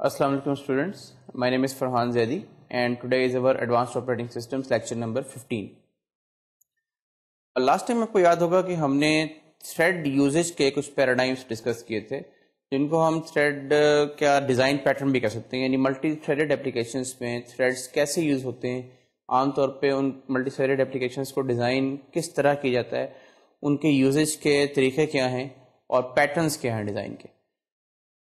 Assalamu alaikum students, my name is Farhan Zaidi and today is our Advanced Operating Systems lecture number 15. Last time آپ کو یاد ہوگا کہ ہم نے تھریڈ یوزیج کے کچھ پیراڈائمس ڈسکس کیے تھے جن کو ہم تھریڈ کا ڈیزائن پیٹرن بھی کہہ سکتے ہیں، یعنی ملٹی تھریڈڈ اپلیکیشنس میں تھریڈس کیسے یوز ہوتے ہیں، عام طور پہ ان ملٹی تھریڈڈ اپلیکیشنس کو ڈیزائن کس طرح کیا جاتا ہے، ان کے یوزیج کے طریقے کیا ہیں اور پیٹرنس کیا ہیں ڈیزائن کے.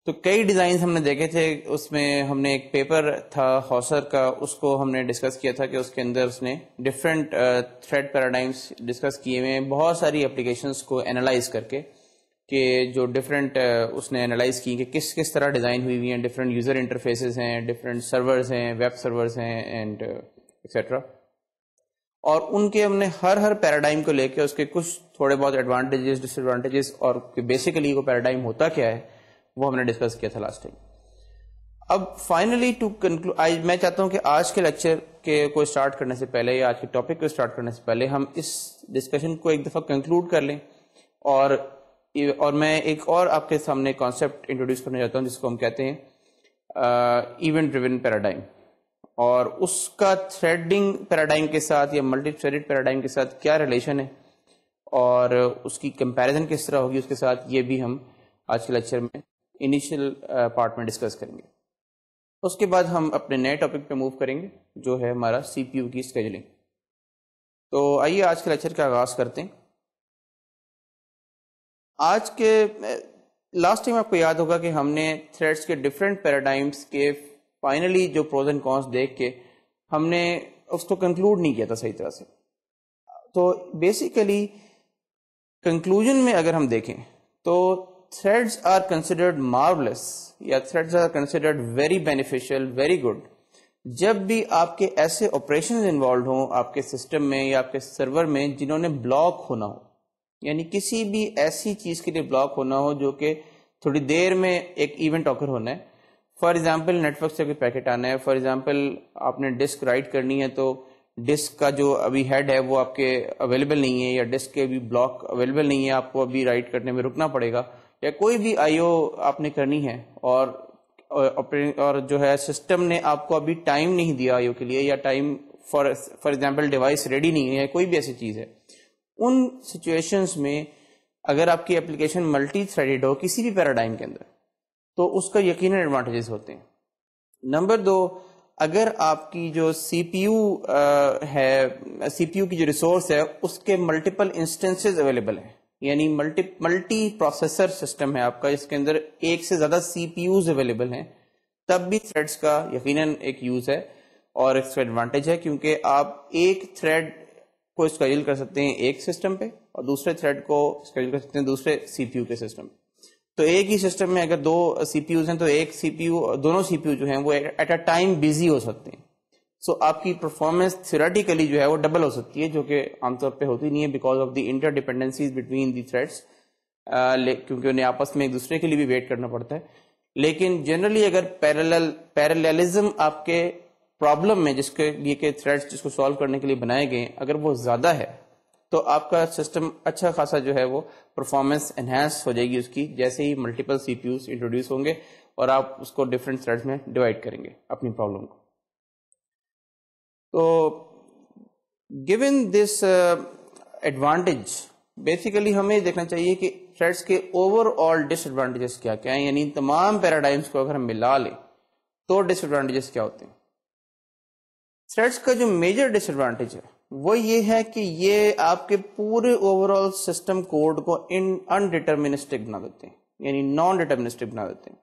تو کئی ڈیزائنز ہم نے دیکھے تھے، اس میں ہم نے ایک پیپر تھا ہاسر کا، اس کو ہم نے ڈسکس کیا تھا کہ اس کے اندر اس نے ڈفرینٹ تھریڈ پیراڈائمس ڈسکس کیے ہوئے ہیں بہت ساری اپلیکیشنس کو انالائز کر کے، کہ جو ڈفرینٹ اس نے انالائز کی کہ کس کس طرح ڈیزائن ہوئی ہوئی ہیں، ڈفرینٹ یوزر انٹرفیسز ہیں، ڈفرینٹ سرورز ہیں، ویب سرورز ہیں اینڈ ایکسیٹرا. اور ان کے ہم نے ہر پیراڈائم کو لے کے اس کے کچھ تھوڑے بہت ایڈوانٹیجز ڈس ایڈوانٹیجز اور بیسیکلی وہ پیراڈائم ہوتا کیا ہے وہ ہم نے ڈسکس کیا تھا لاسٹ ٹائم. اب فائنلی ٹو کنکلوڈ میں چاہتا ہوں کہ آج کے لیکچر کو اسٹارٹ کرنے سے پہلے یا آج کے ٹاپک کو اسٹارٹ کرنے سے پہلے ہم اس ڈسکشن کو ایک دفعہ کنکلوڈ کر لیں اور میں ایک اور آپ کے سامنے کانسیپٹ انٹروڈیوس کرنا چاہتا ہوں جس کو ہم کہتے ہیں ایونٹ ڈریون پیراڈائم، اور اس کا تھریڈنگ پیراڈائم کے ساتھ یا ملٹی تھریڈڈ پیراڈائم کے ساتھ کیا ریلیشن ہے اور اس کی کمپیریزن کس طرح ہوگی اس کے ساتھ، یہ بھی ہم آج کے لیکچر میں انیشیل پارٹ میں ڈسکس کریں گے. اس کے بعد ہم اپنے نئے ٹاپک پہ موو کریں گے جو ہے ہمارا سی پی یو کی اسکیجولنگ. تو آئیے آج کے لیکچر کا آغاز کرتے ہیں. آج کے لاسٹ ٹائم آپ کو یاد ہوگا کہ ہم نے تھریڈس کے ڈفرینٹ پیراڈائمس کے فائنلی جو پروز اینڈ کونس دیکھ کے ہم نے اس کو کنکلوڈ نہیں کیا تھا صحیح طرح سے. تو بیسیکلی کنکلوژن میں اگر ہم دیکھیں تو threads are considered marvelous یا threads are considered very beneficial, very good جب بھی آپ کے ایسے آپریشنز انوالوڈ ہوں آپ کے سسٹم میں یا آپ کے سرور میں جنہوں نے بلاک ہونا ہو، یعنی کسی بھی ایسی چیز کے لیے بلاک ہونا ہو جو کہ تھوڑی دیر میں ایک ایونٹ آکر ہونا ہے. فار ایگزامپل نیٹ ورک سے کوئی پیکٹ آنا ہے، فار ایگزامپل آپ نے ڈسک رائٹ کرنی ہے تو ڈسک کا جو ابھی ہیڈ ہے وہ آپ کے اویلیبل نہیں ہے، یا ڈسک کے بھی بلاک اویلیبل نہیں ہے، آپ کو ابھی رائٹ کرنے میں رکنا پڑے گا، یا کوئی بھی آئی او آپ نے کرنی ہے اور جو ہے سسٹم نے آپ کو ابھی ٹائم نہیں دیا آئی او کے لیے، یا time for example device ready نہیں ہے، کوئی بھی ایسی چیز ہے. ان سچویشنز میں اگر آپ کی اپلیکیشن ملٹی تھریڈڈ ہو کسی بھی پیراڈائم کے اندر تو اس کا یقیناً ایڈوانٹیجز ہوتے ہیں. نمبر 2، اگر آپ کی جو سی پی یو ہے، سی پی یو کی جو ریسورس ہے اس کے ملٹیپل انسٹنسز اویلیبل ہیں، یعنی ملٹی پروسیسر سسٹم ہے آپ کا، اس کے اندر ایک سے زیادہ سی پی یوز اویلیبل ہیں، تب بھی تھریڈس کا یقیناً ایک یوز ہے اور اس کا ایڈوانٹیج ہے، کیونکہ آپ ایک تھریڈ کو اسکیجول کر سکتے ہیں ایک سسٹم پہ اور دوسرے تھریڈ کو اسکیجول کر سکتے ہیں دوسرے سی پی یو کے سسٹم پہ. تو ایک ہی سسٹم میں اگر دو سی پی یوز ہیں تو ایک سی پی یو، دونوں سی پی یو جو ہیں وہ ایٹ اے ٹائم بزی ہو سکتے ہیں. سو آپ کی پرفارمنس تھیوریٹیکلی جو ہے وہ ڈبل ہو سکتی ہے، جو کہ عام طور پہ ہوتی نہیں ہے because of the interdependencies between the threads, کیونکہ انہیں آپس میں ایک دوسرے کے لیے بھی ویٹ کرنا پڑتا ہے. لیکن جنرلی اگر پیراللزم آپ کے پرابلم میں جس کے لیے کہ تھریڈس جس کو سالو کرنے کے لیے بنائے گئے اگر وہ زیادہ ہے تو آپ کا سسٹم اچھا خاصا جو ہے وہ پرفارمنس انہینس ہو جائے گی اس کی، جیسے ہی ملٹیپل سی پی یوز انٹروڈیوس ہوں گے اور آپ اس کو ڈفرینٹ تھریڈس میں ڈیوائڈ کریں گے اپنی پرابلم کو. تو گیون دس ایڈوانٹیج بیسیکلی ہمیں دیکھنا چاہیے کہ تھریڈس کے اوور آل ڈس ایڈوانٹیجز کیا کیا ہیں، یعنی تمام پیراڈائمس کو اگر ہم ملا لیں تو ڈس ایڈوانٹیجز کیا ہوتے ہیں. تھریڈس کا جو میجر ڈس ایڈوانٹیج ہے وہ یہ ہے کہ یہ آپ کے پورے اوور آل سسٹم کوڈ کو انڈیٹرمنسٹک بنا دیتے ہیں، یعنی نان ڈیٹرمنسٹک بنا دیتے ہیں.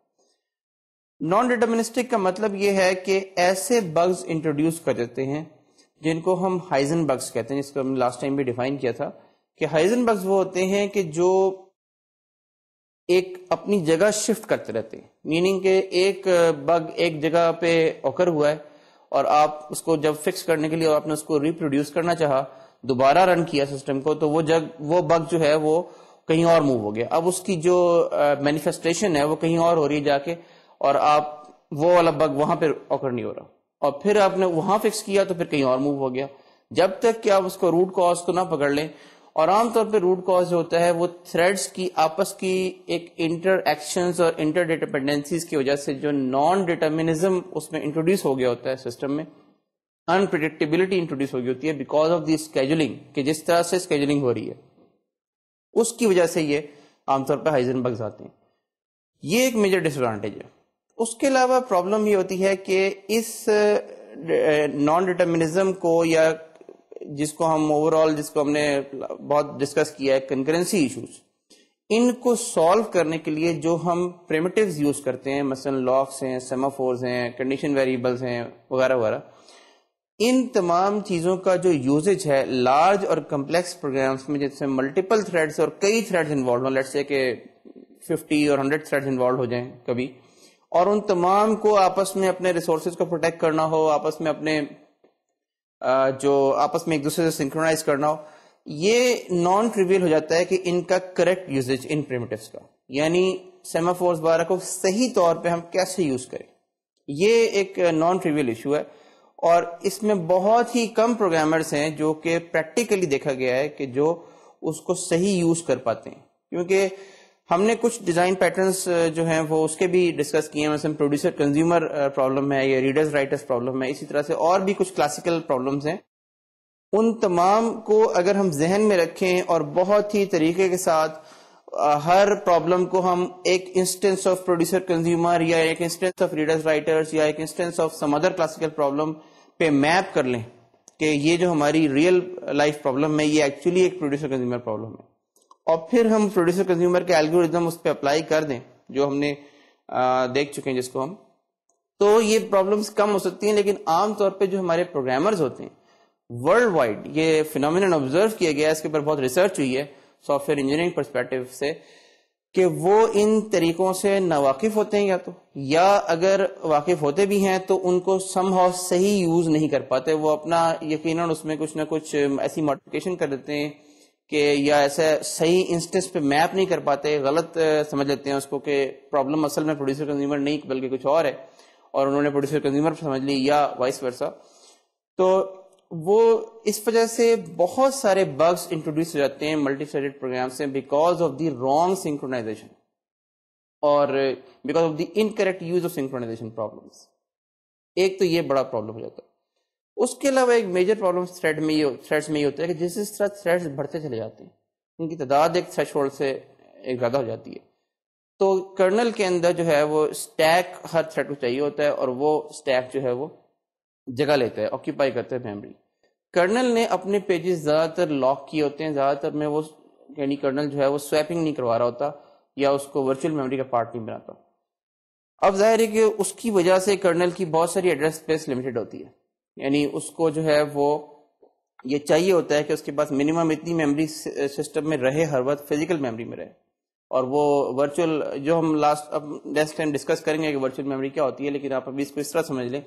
نان ڈیٹرمنسٹک کا مطلب یہ ہے کہ ایسے بگز انٹروڈیوس کر دیتے ہیں جن کو ہم ہائزن بگز کہتے ہیں، جس کو ہم نے لاسٹ ٹائم بھی ڈیفائن کیا تھا کہ ہائزن بگز وہ ہوتے ہیں کہ جو ایک اپنی جگہ شفٹ کرتے رہتے ہیں، میننگ کہ ایک بگ ایک جگہ پہ اوکر ہوا ہے اور آپ اس کو جب فکس کرنے کے لیے آپ نے اس کو ریپروڈیوس کرنا چاہا، دوبارہ رن کیا سسٹم کو، تو وہ بگ جو ہے وہ کہیں اور موو ہو گیا. اب اس کی جو مینیفیسٹیشن ہے وہ کہیں اور ہو رہی ہے جا کے، اور آپ وہ والا بگ وہاں پہ اوکر نہیں ہو رہا، اور پھر آپ نے وہاں فکس کیا تو پھر کہیں اور موو ہو گیا. جب تک کہ آپ اس کو روٹ کاز کو نہ پکڑ لیں اور عام طور پہ روٹ کاز جو ہوتا ہے وہ تھریڈز کی آپس کی ایک انٹر ایکشنز اور انٹر ڈیپینڈنسیز کی وجہ سے جو نان ڈیٹرمنزم اس میں انٹروڈیوس ہو گیا ہوتا ہے سسٹم میں, انپریڈکٹیبلٹی انٹروڈیوس ہو گئی ہوتی ہے بیکاز آف دی اسکیجولنگ, کہ جس طرح سے اسکیجولنگ ہو رہی ہے اس کی وجہ سے یہ عام طور پہ ہائزنبرگز آتے ہیں. یہ ایک میجر ڈس ایڈوانٹیج ہے. اس کے علاوہ پرابلم یہ ہوتی ہے کہ اس نان ڈیٹرمنزم کو, یا جس کو ہم اوور آل جس کو ہم نے بہت ڈسکس کیا ہے کنکرنسی ایشوز, ان کو سالو کرنے کے لیے جو ہم پریمیٹیوز یوز کرتے ہیں, مثلا لاکس ہیں, سیمافورز ہیں, کنڈیشن ویریبلز ہیں وغیرہ وغیرہ, ان تمام چیزوں کا جو یوزج ہے لارج اور کمپلیکس پروگرامس میں جس میں ملٹیپل تھریڈز اور کئی تھریڈز انوالوڈ ہوں, لیٹس سے کہ 50 اور 100 تھریڈز انوالوڈ ہو جائیں کبھی, اور ان تمام کو آپس میں اپنے ریسورسز کو پروٹیکٹ کرنا ہو, آپس میں اپنے جو آپس میں ایک دوسرے سے سنکرونائز کرنا ہو, یہ نان ٹریویل ہو جاتا ہے کہ ان کا کریکٹ یوزج ان پریمیٹیوز کا, یعنی سیمافورز وغیرہ کو صحیح طور پہ ہم کیسے یوز کریں. یہ ایک نان ٹریویل ایشو ہے, اور اس میں بہت ہی کم پروگرامرز ہیں جو کہ پریکٹیکلی دیکھا گیا ہے کہ جو اس کو صحیح یوز کر پاتے ہیں. کیونکہ ہم نے کچھ ڈیزائن پیٹرنس جو ہیں وہ اس کے بھی ڈسکس کیے ہیں, مثلا پروڈیوسر کنزیومر پرابلم ہے, یا ریڈرز رائٹرز پرابلم ہے, اسی طرح سے اور بھی کچھ کلاسیکل پرابلمس ہیں. ان تمام کو اگر ہم ذہن میں رکھیں اور بہت ہی طریقے کے ساتھ ہر پرابلم کو ہم ایک انسٹنس آف پروڈیوسر کنزیومر, یا ایک انسٹنس آف ریڈرز رائٹرز, یا ایک instance of some other classical problem پہ میپ کر لیں کہ یہ جو ہماری ریئل لائف پرابلم ہے یہ ایکچولی ایک پروڈیوسر کنزیومر پرابلم ہے, اور پھر ہم پروڈیوسر کنزیومر کے الگورتھم اس پہ اپلائی کر دیں جو ہم نے دیکھ چکے ہیں جس کو ہم, تو یہ پرابلمس کم ہو سکتی ہیں. لیکن عام طور پہ جو ہمارے پروگرامرز ہوتے ہیں ورلڈ وائڈ, یہ فینومینن آبزرو کیا گیا ہے, اس کے اوپر بہت ریسرچ ہوئی ہے سافٹ ویئر انجینئرنگ پرسپیکٹو سے, کہ وہ ان طریقوں سے ناواقف ہوتے ہیں, یا اگر واقف ہوتے بھی ہیں تو ان کو سم ہاؤ صحیح یوز نہیں کر پاتے. وہ اپنا یقیناً اس میں کچھ نہ کچھ ایسی ماڈیفکیشن کر دیتے ہیں کہ یا ایسا صحیح انسٹنس پہ میپ نہیں کر پاتے, غلط سمجھ لیتے ہیں اس کو کہ پرابلم اصل میں پروڈیوسر کنزیومر نہیں بلکہ کچھ اور ہے, اور انہوں نے پروڈیوسر کنزیومر سمجھ لی, یا وائس ورسا. تو وہ اس وجہ سے بہت سارے بگز انٹروڈیوس ہو جاتے ہیں ملٹی تھریڈڈ پروگرام سے, because of the wrong synchronization اور because of the incorrect use of synchronization problems. ایک تو یہ بڑا پرابلم ہو جاتا ہے. اس کے علاوہ ایک میجر پرابلم تھریڈس میں یہ ہوتا ہے کہ جس طرح تھریڈس بڑھتے چلے جاتے ہیں ان کی تعداد ایک تھریش ہولڈ سے ایک زیادہ ہو جاتی ہے, تو کرنل کے اندر جو ہے وہ اسٹیک ہر تھریڈ کو چاہیے ہوتا ہے, اور وہ اسٹیک جو ہے وہ جگہ لیتا ہے, آکیپائی کرتا ہے میموری. کرنل نے اپنے پیجز زیادہ تر لاک کیے ہوتے ہیں, زیادہ تر میں وہ یعنی کرنل جو ہے وہ سویپنگ نہیں کروا رہا ہوتا, یا اس کو ورچوئل میموری کا پارٹ نہیں بناتا. اب ظاہر ہے کہ اس کی وجہ سے کرنل کی بہت ساری ایڈریس اسپیس لمیٹڈ ہوتی ہے, یعنی اس کو جو ہے وہ یہ چاہیے ہوتا ہے کہ اس کے پاس منیمم اتنی میموری سسٹم میں رہے ہر وقت, فزیکل میموری میں رہے. اور وہ ورچوئل جو ہم نیکسٹ ٹائم ڈسکس کریں گے کہ ورچوئل میموری کیا ہوتی ہے, لیکن آپ ابھی اس کو اس طرح سمجھ لیں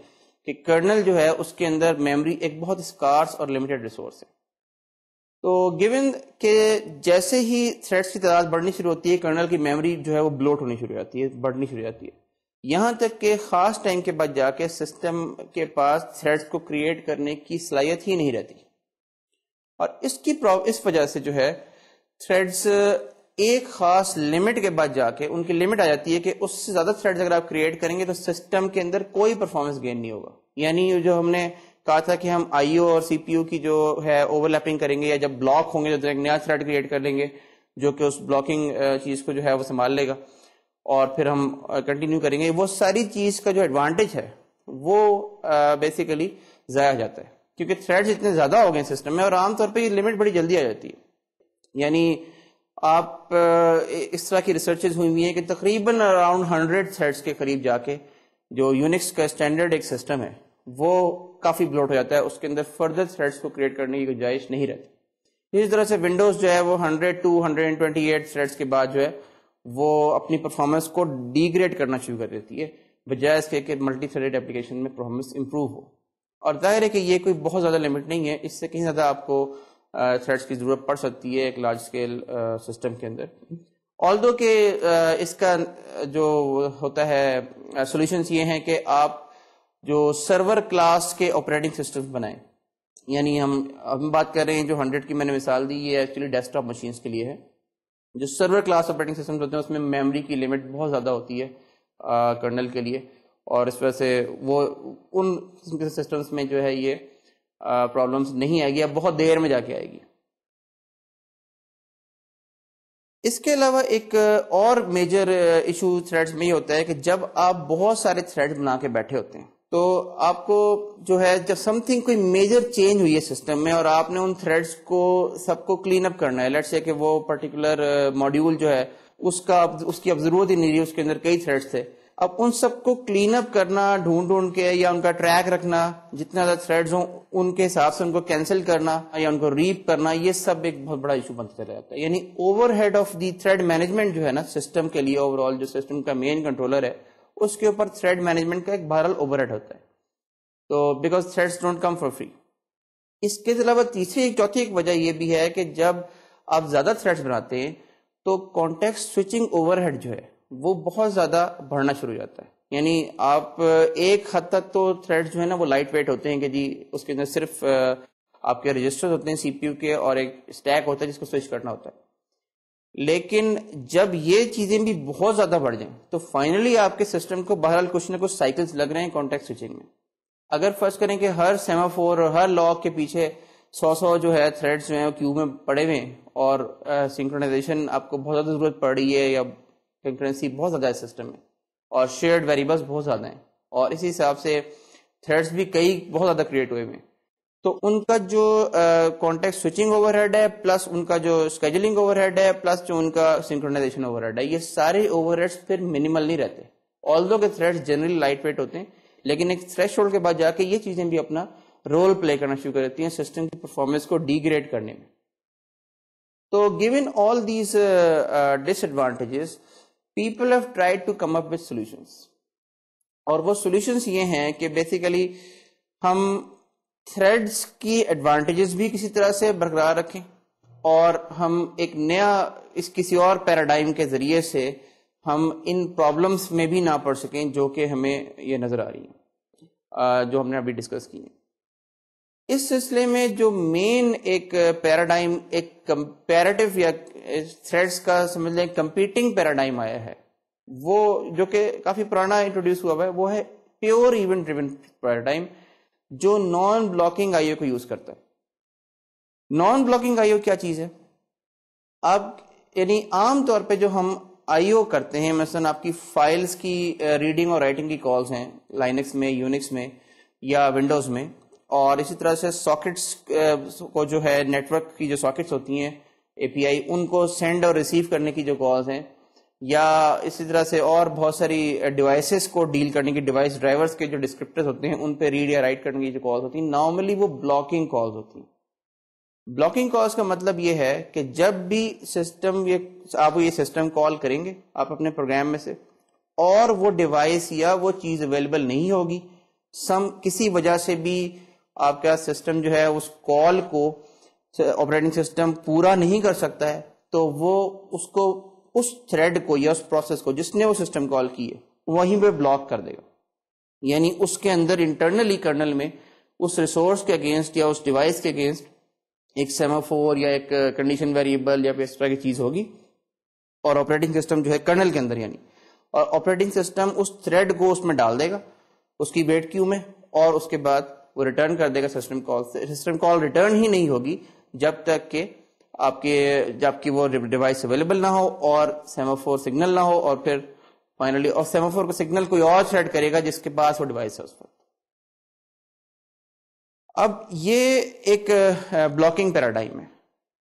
کہ کرنل جو ہے اس کے اندر میموری ایک بہت اسکارس اور لمیٹڈ ریسورس ہے. تو گیون کہ جیسے ہی تھریڈس کی تعداد بڑھنی شروع ہوتی ہے, کرنل کی میموری جو ہے وہ بلوٹ ہونی شروع ہو جاتی ہے, بڑھنی شروع ہو جاتی ہے, یہاں تک کہ خاص ٹائم کے بعد جا کے سسٹم کے پاس تھریڈس کو کریٹ کرنے کی صلاحیت ہی نہیں رہتی. اور اس وجہ سے جو ہے تھریڈس ایک خاص لمٹ کے بعد جا کے ان کی لمٹ آ جاتی ہے کہ اس سے زیادہ تھریڈز اگر آپ کریٹ کریں گے تو سسٹم کے اندر کوئی پرفارمنس گین نہیں ہوگا. یعنی جو ہم نے کہا تھا کہ ہم آئی او اور سی پی یو کی جو ہے اوور لیپنگ کریں گے, یا جب بلاک ہوں گے تو ایک نیا تھریڈ کریٹ کر لیں گے جو کہ اس بلاکنگ چیز کو جو ہے وہ سنبھال لے گا, اور پھر ہم کنٹینیو کریں گے. وہ ساری چیز کا جو ایڈوانٹیج ہے وہ بیسیکلی ضائع ہو جاتا ہے, کیونکہ تھریڈز اتنے زیادہ ہو گئے سسٹم میں, اور عام طور پہ یہ لمٹ بڑی جلدی آ جاتی ہے. یعنی آپ اس طرح کی ریسرچز ہوئی ہوئی ہیں کہ تقریباً اراؤنڈ 100 تھریڈس کے قریب جا کے جو یونکس کا اسٹینڈرڈ ایک سسٹم ہے وہ کافی بلوٹ ہو جاتا ہے, اس کے اندر فردر تھریڈس کو کریٹ کرنے کی گنجائش نہیں رہتی. اسی طرح سے ونڈوز جو ہے وہ 100 to 128 تھریڈس کے بعد جو ہے وہ اپنی پرفارمنس کو ڈیگریڈ کرنا شروع کر دیتی ہے, بجائے اس کے کہ ملٹی تھریڈ اپلیکیشن میں پرفارمنس امپروو ہو. اور ظاہر ہے کہ یہ کوئی بہت زیادہ لمٹ نہیں ہے, اس سے کہیں زیادہ آپ کو تھریڈس کی ضرورت پڑ سکتی ہے ایک لارج اسکیل سسٹم کے اندر. آلدو کہ اس کا جو ہوتا ہے سولوشنس یہ ہیں کہ آپ جو سرور کلاس کے آپریٹنگ سسٹم بنائیں, یعنی ہم بات کر رہے ہیں جو 100 کی میں نے مثال دی، یہ ایکچولی ڈیسک ٹاپ مشینس کے لیے ہے. جو سرور کلاس آپریٹنگ سسٹم ہوتے ہیں اس میں میموری کی لمٹ بہت زیادہ ہوتی ہے کرنل کے لیے، اور اس وجہ سے وہ ان قسم کے سسٹمس میں جو ہے یہ پرابلمس نہیں آئے گی، اب بہت دیر میں جا کے آئے گی. اس کے علاوہ ایک اور میجر ایشو تھریڈز میں یہ ہوتا ہے کہ جب آپ بہت سارے تھریڈز بنا کے بیٹھے ہوتے ہیں تو آپ کو جو ہے جب سم تھنگ کوئی میجر چینج ہوئی ہے سسٹم میں اور آپ نے ان تھریڈز کو سب کو کلین اپ کرنا ہے، لیٹس سے کہ وہ پرٹیکولر ماڈیول جو ہے اس کی اب ضرورت ہی نہیں رہی، اس کے اندر کئی تھریڈز تھے، اب ان سب کو کلین اپ کرنا ڈھونڈ کے یا ان کا ٹریک رکھنا، جتنے زیادہ تھریڈز ہوں ان کے حساب سے ان کو کینسل کرنا یا ان کو ریپ کرنا، یہ سب ایک بہت بڑا ایشو بنتا رہتا ہے. یعنی overhead of the thread management جو ہے نا سسٹم کے لیے، اوور آل جو سسٹم کا مین کنٹرولر ہے اس کے اوپر تھریڈ مینجمنٹ کا ایک بہرحال اوور ہیڈ ہوتا ہے. تو because threads don't come for free. اس کے علاوہ چوتھی ایک وجہ یہ بھی ہے کہ جب آپ زیادہ تھریڈز بناتے ہیں تو کانٹیکسٹ سوئچنگ اوور ہیڈ جو ہے وہ بہت زیادہ بڑھنا شروع ہو جاتا ہے. یعنی آپ ایک حد تک تو تھریڈ جو ہے نا وہ لائٹ ویٹ ہوتے ہیں کہ جی اس کے اندر صرف آپ کے رجسٹر ہوتے ہیں سی پی یو کے اور ایک اسٹیک ہوتا ہے جس کو سوئچ کرنا ہوتا ہے. لیکن جب یہ چیزیں بھی بہت زیادہ بڑھ جائیں تو فائنلی آپ کے سسٹم کو بہرحال کچھ نہ کچھ سائیکلز لگ رہے ہیں کانٹیکٹ سوئچنگ میں. اگر فرض کریں کہ ہر سیمافور اور ہر لاک کے پیچھے 100 جو ہے تھریڈز جو ہیں وہ کیو میں پڑے ہوئے ہیں اور سنکرونائزیشن آپ کو بہت زیادہ ضرورت پڑ رہی ہے یا کنکرنسی بہت زیادہ ہے سسٹم میں اور شیئرڈ ویریبلس بہت زیادہ ہیں اور اسی حساب سے تھریڈز بھی کئی بہت زیادہ کریٹ ہوئے ہیں، تو ان کا جو کانٹیکٹ سوئچنگ اوور ہیڈ ہے پلس ان کا جو اسکیجولنگ اوور ہیڈ ہے پلس جو ان کا سنکرونائزیشن اوور ہیڈ ہے، یہ سارے اوور ہیڈس پھر منیمل نہیں رہتے. آلدو کہ تھریڈز جنرلی لائٹ ویٹ ہوتے ہیں لیکن ایک تھریش ہولڈ کے بعد جا کے یہ چیزیں بھی اپنا رول پلے کرنا شروع کر دیتی ہیں سسٹم کی پرفارمنس کو ڈی گریڈ کرنے میں. تو given all these disadvantages people have tried to come up with solutions، اور وہ solutions یہ ہیں کہ بیسیکلی ہم threads کی ایڈوانٹیجز بھی کسی طرح سے برقرار رکھیں اور ہم ایک نیا کسی اور پیراڈائم کے ذریعے سے ہم ان پرابلمس میں بھی نہ پڑ سکیں جو کہ ہمیں یہ نظر آ رہی ہیں جو ہم نے ابھی ڈسکس کی ہیں. اس سلسلے میں جو مین ایک پیراڈائم ایک کمپیریٹو یا تھریڈز کا سمجھ لیں کمپیٹنگ پیراڈائم آیا ہے، وہ جو کہ کافی پرانا انٹروڈیوس ہوا ہے، وہ ہے پیور ایونٹ ڈریون پیراڈائم جو نان بلاکنگ آئی او کو یوز کرتا ہے. نان بلاکنگ آئی او کیا چیز ہے؟ اب یعنی عام طور پہ جو ہم آئی او کرتے ہیں، مثلا آپ کی فائلز کی ریڈنگ اور رائٹنگ کی کالز ہیں لائنکس میں، یونکس میں یا ونڈوز میں، اور اسی طرح سے ساکٹس کو جو ہے نیٹ ورک کی جو ساکٹس ہوتی ہیں اے پی آئی ان کو سینڈ اور ریسیو کرنے کی جو کالز ہیں، یا اسی طرح سے اور بہت ساری ڈیوائسز کو ڈیل کرنے کی ڈیوائس ڈرائیورز کے جو ڈسکرپٹرز ہوتے ہیں ان پہ ریڈ یا رائٹ کرنے کی جو کالز ہوتی ہیں نارملی وہ بلاکنگ کالز ہوتی ہیں. بلاکنگ کالز کا مطلب یہ ہے کہ جب بھی سسٹم آپ یہ سسٹم کال کریں گے آپ اپنے پروگرام میں سے اور وہ ڈیوائس یا وہ چیز اویلیبل نہیں ہوگی، کسی وجہ سے بھی آپ کا سسٹم جو ہے اس کال کو آپریٹنگ سسٹم پورا نہیں کر سکتا ہے، تو وہ اس تھریڈ کو یا اس پروسیس کو جس نے وہ سسٹم کال کی ہے وہیں پہ بلاک کر دے گا. یعنی اس کے اندر انٹرنلی کرنل میں اس ریسورس کے اگینسٹ یا اس ڈیوائس کے اگینسٹ ایک سیمافور یا ایک کنڈیشن ویریبل یا اس طرح کی چیز ہوگی، اور آپریٹنگ سسٹم جو ہے کرنل کے اندر یعنی اور آپریٹنگ سسٹم اس تھریڈ کو اس میں ڈال دے گا اس کی ویٹ کیو میں، اور اس کے بعد وہ ریٹرن کر دے گا سسٹم کال سے. سسٹم کال ریٹرن ہی نہیں ہوگی جب تک کہ جب کہ وہ ڈیوائس اویلیبل نہ ہو اور سیمافور سگنل نہ ہو، اور پھر فائنلی اور سیمافور کو سگنل کوئی اور تھریڈ کرے گا جس کے پاس وہ ڈیوائس ہے اس وقت. اب یہ ایک بلاکنگ پیراڈائم ہے.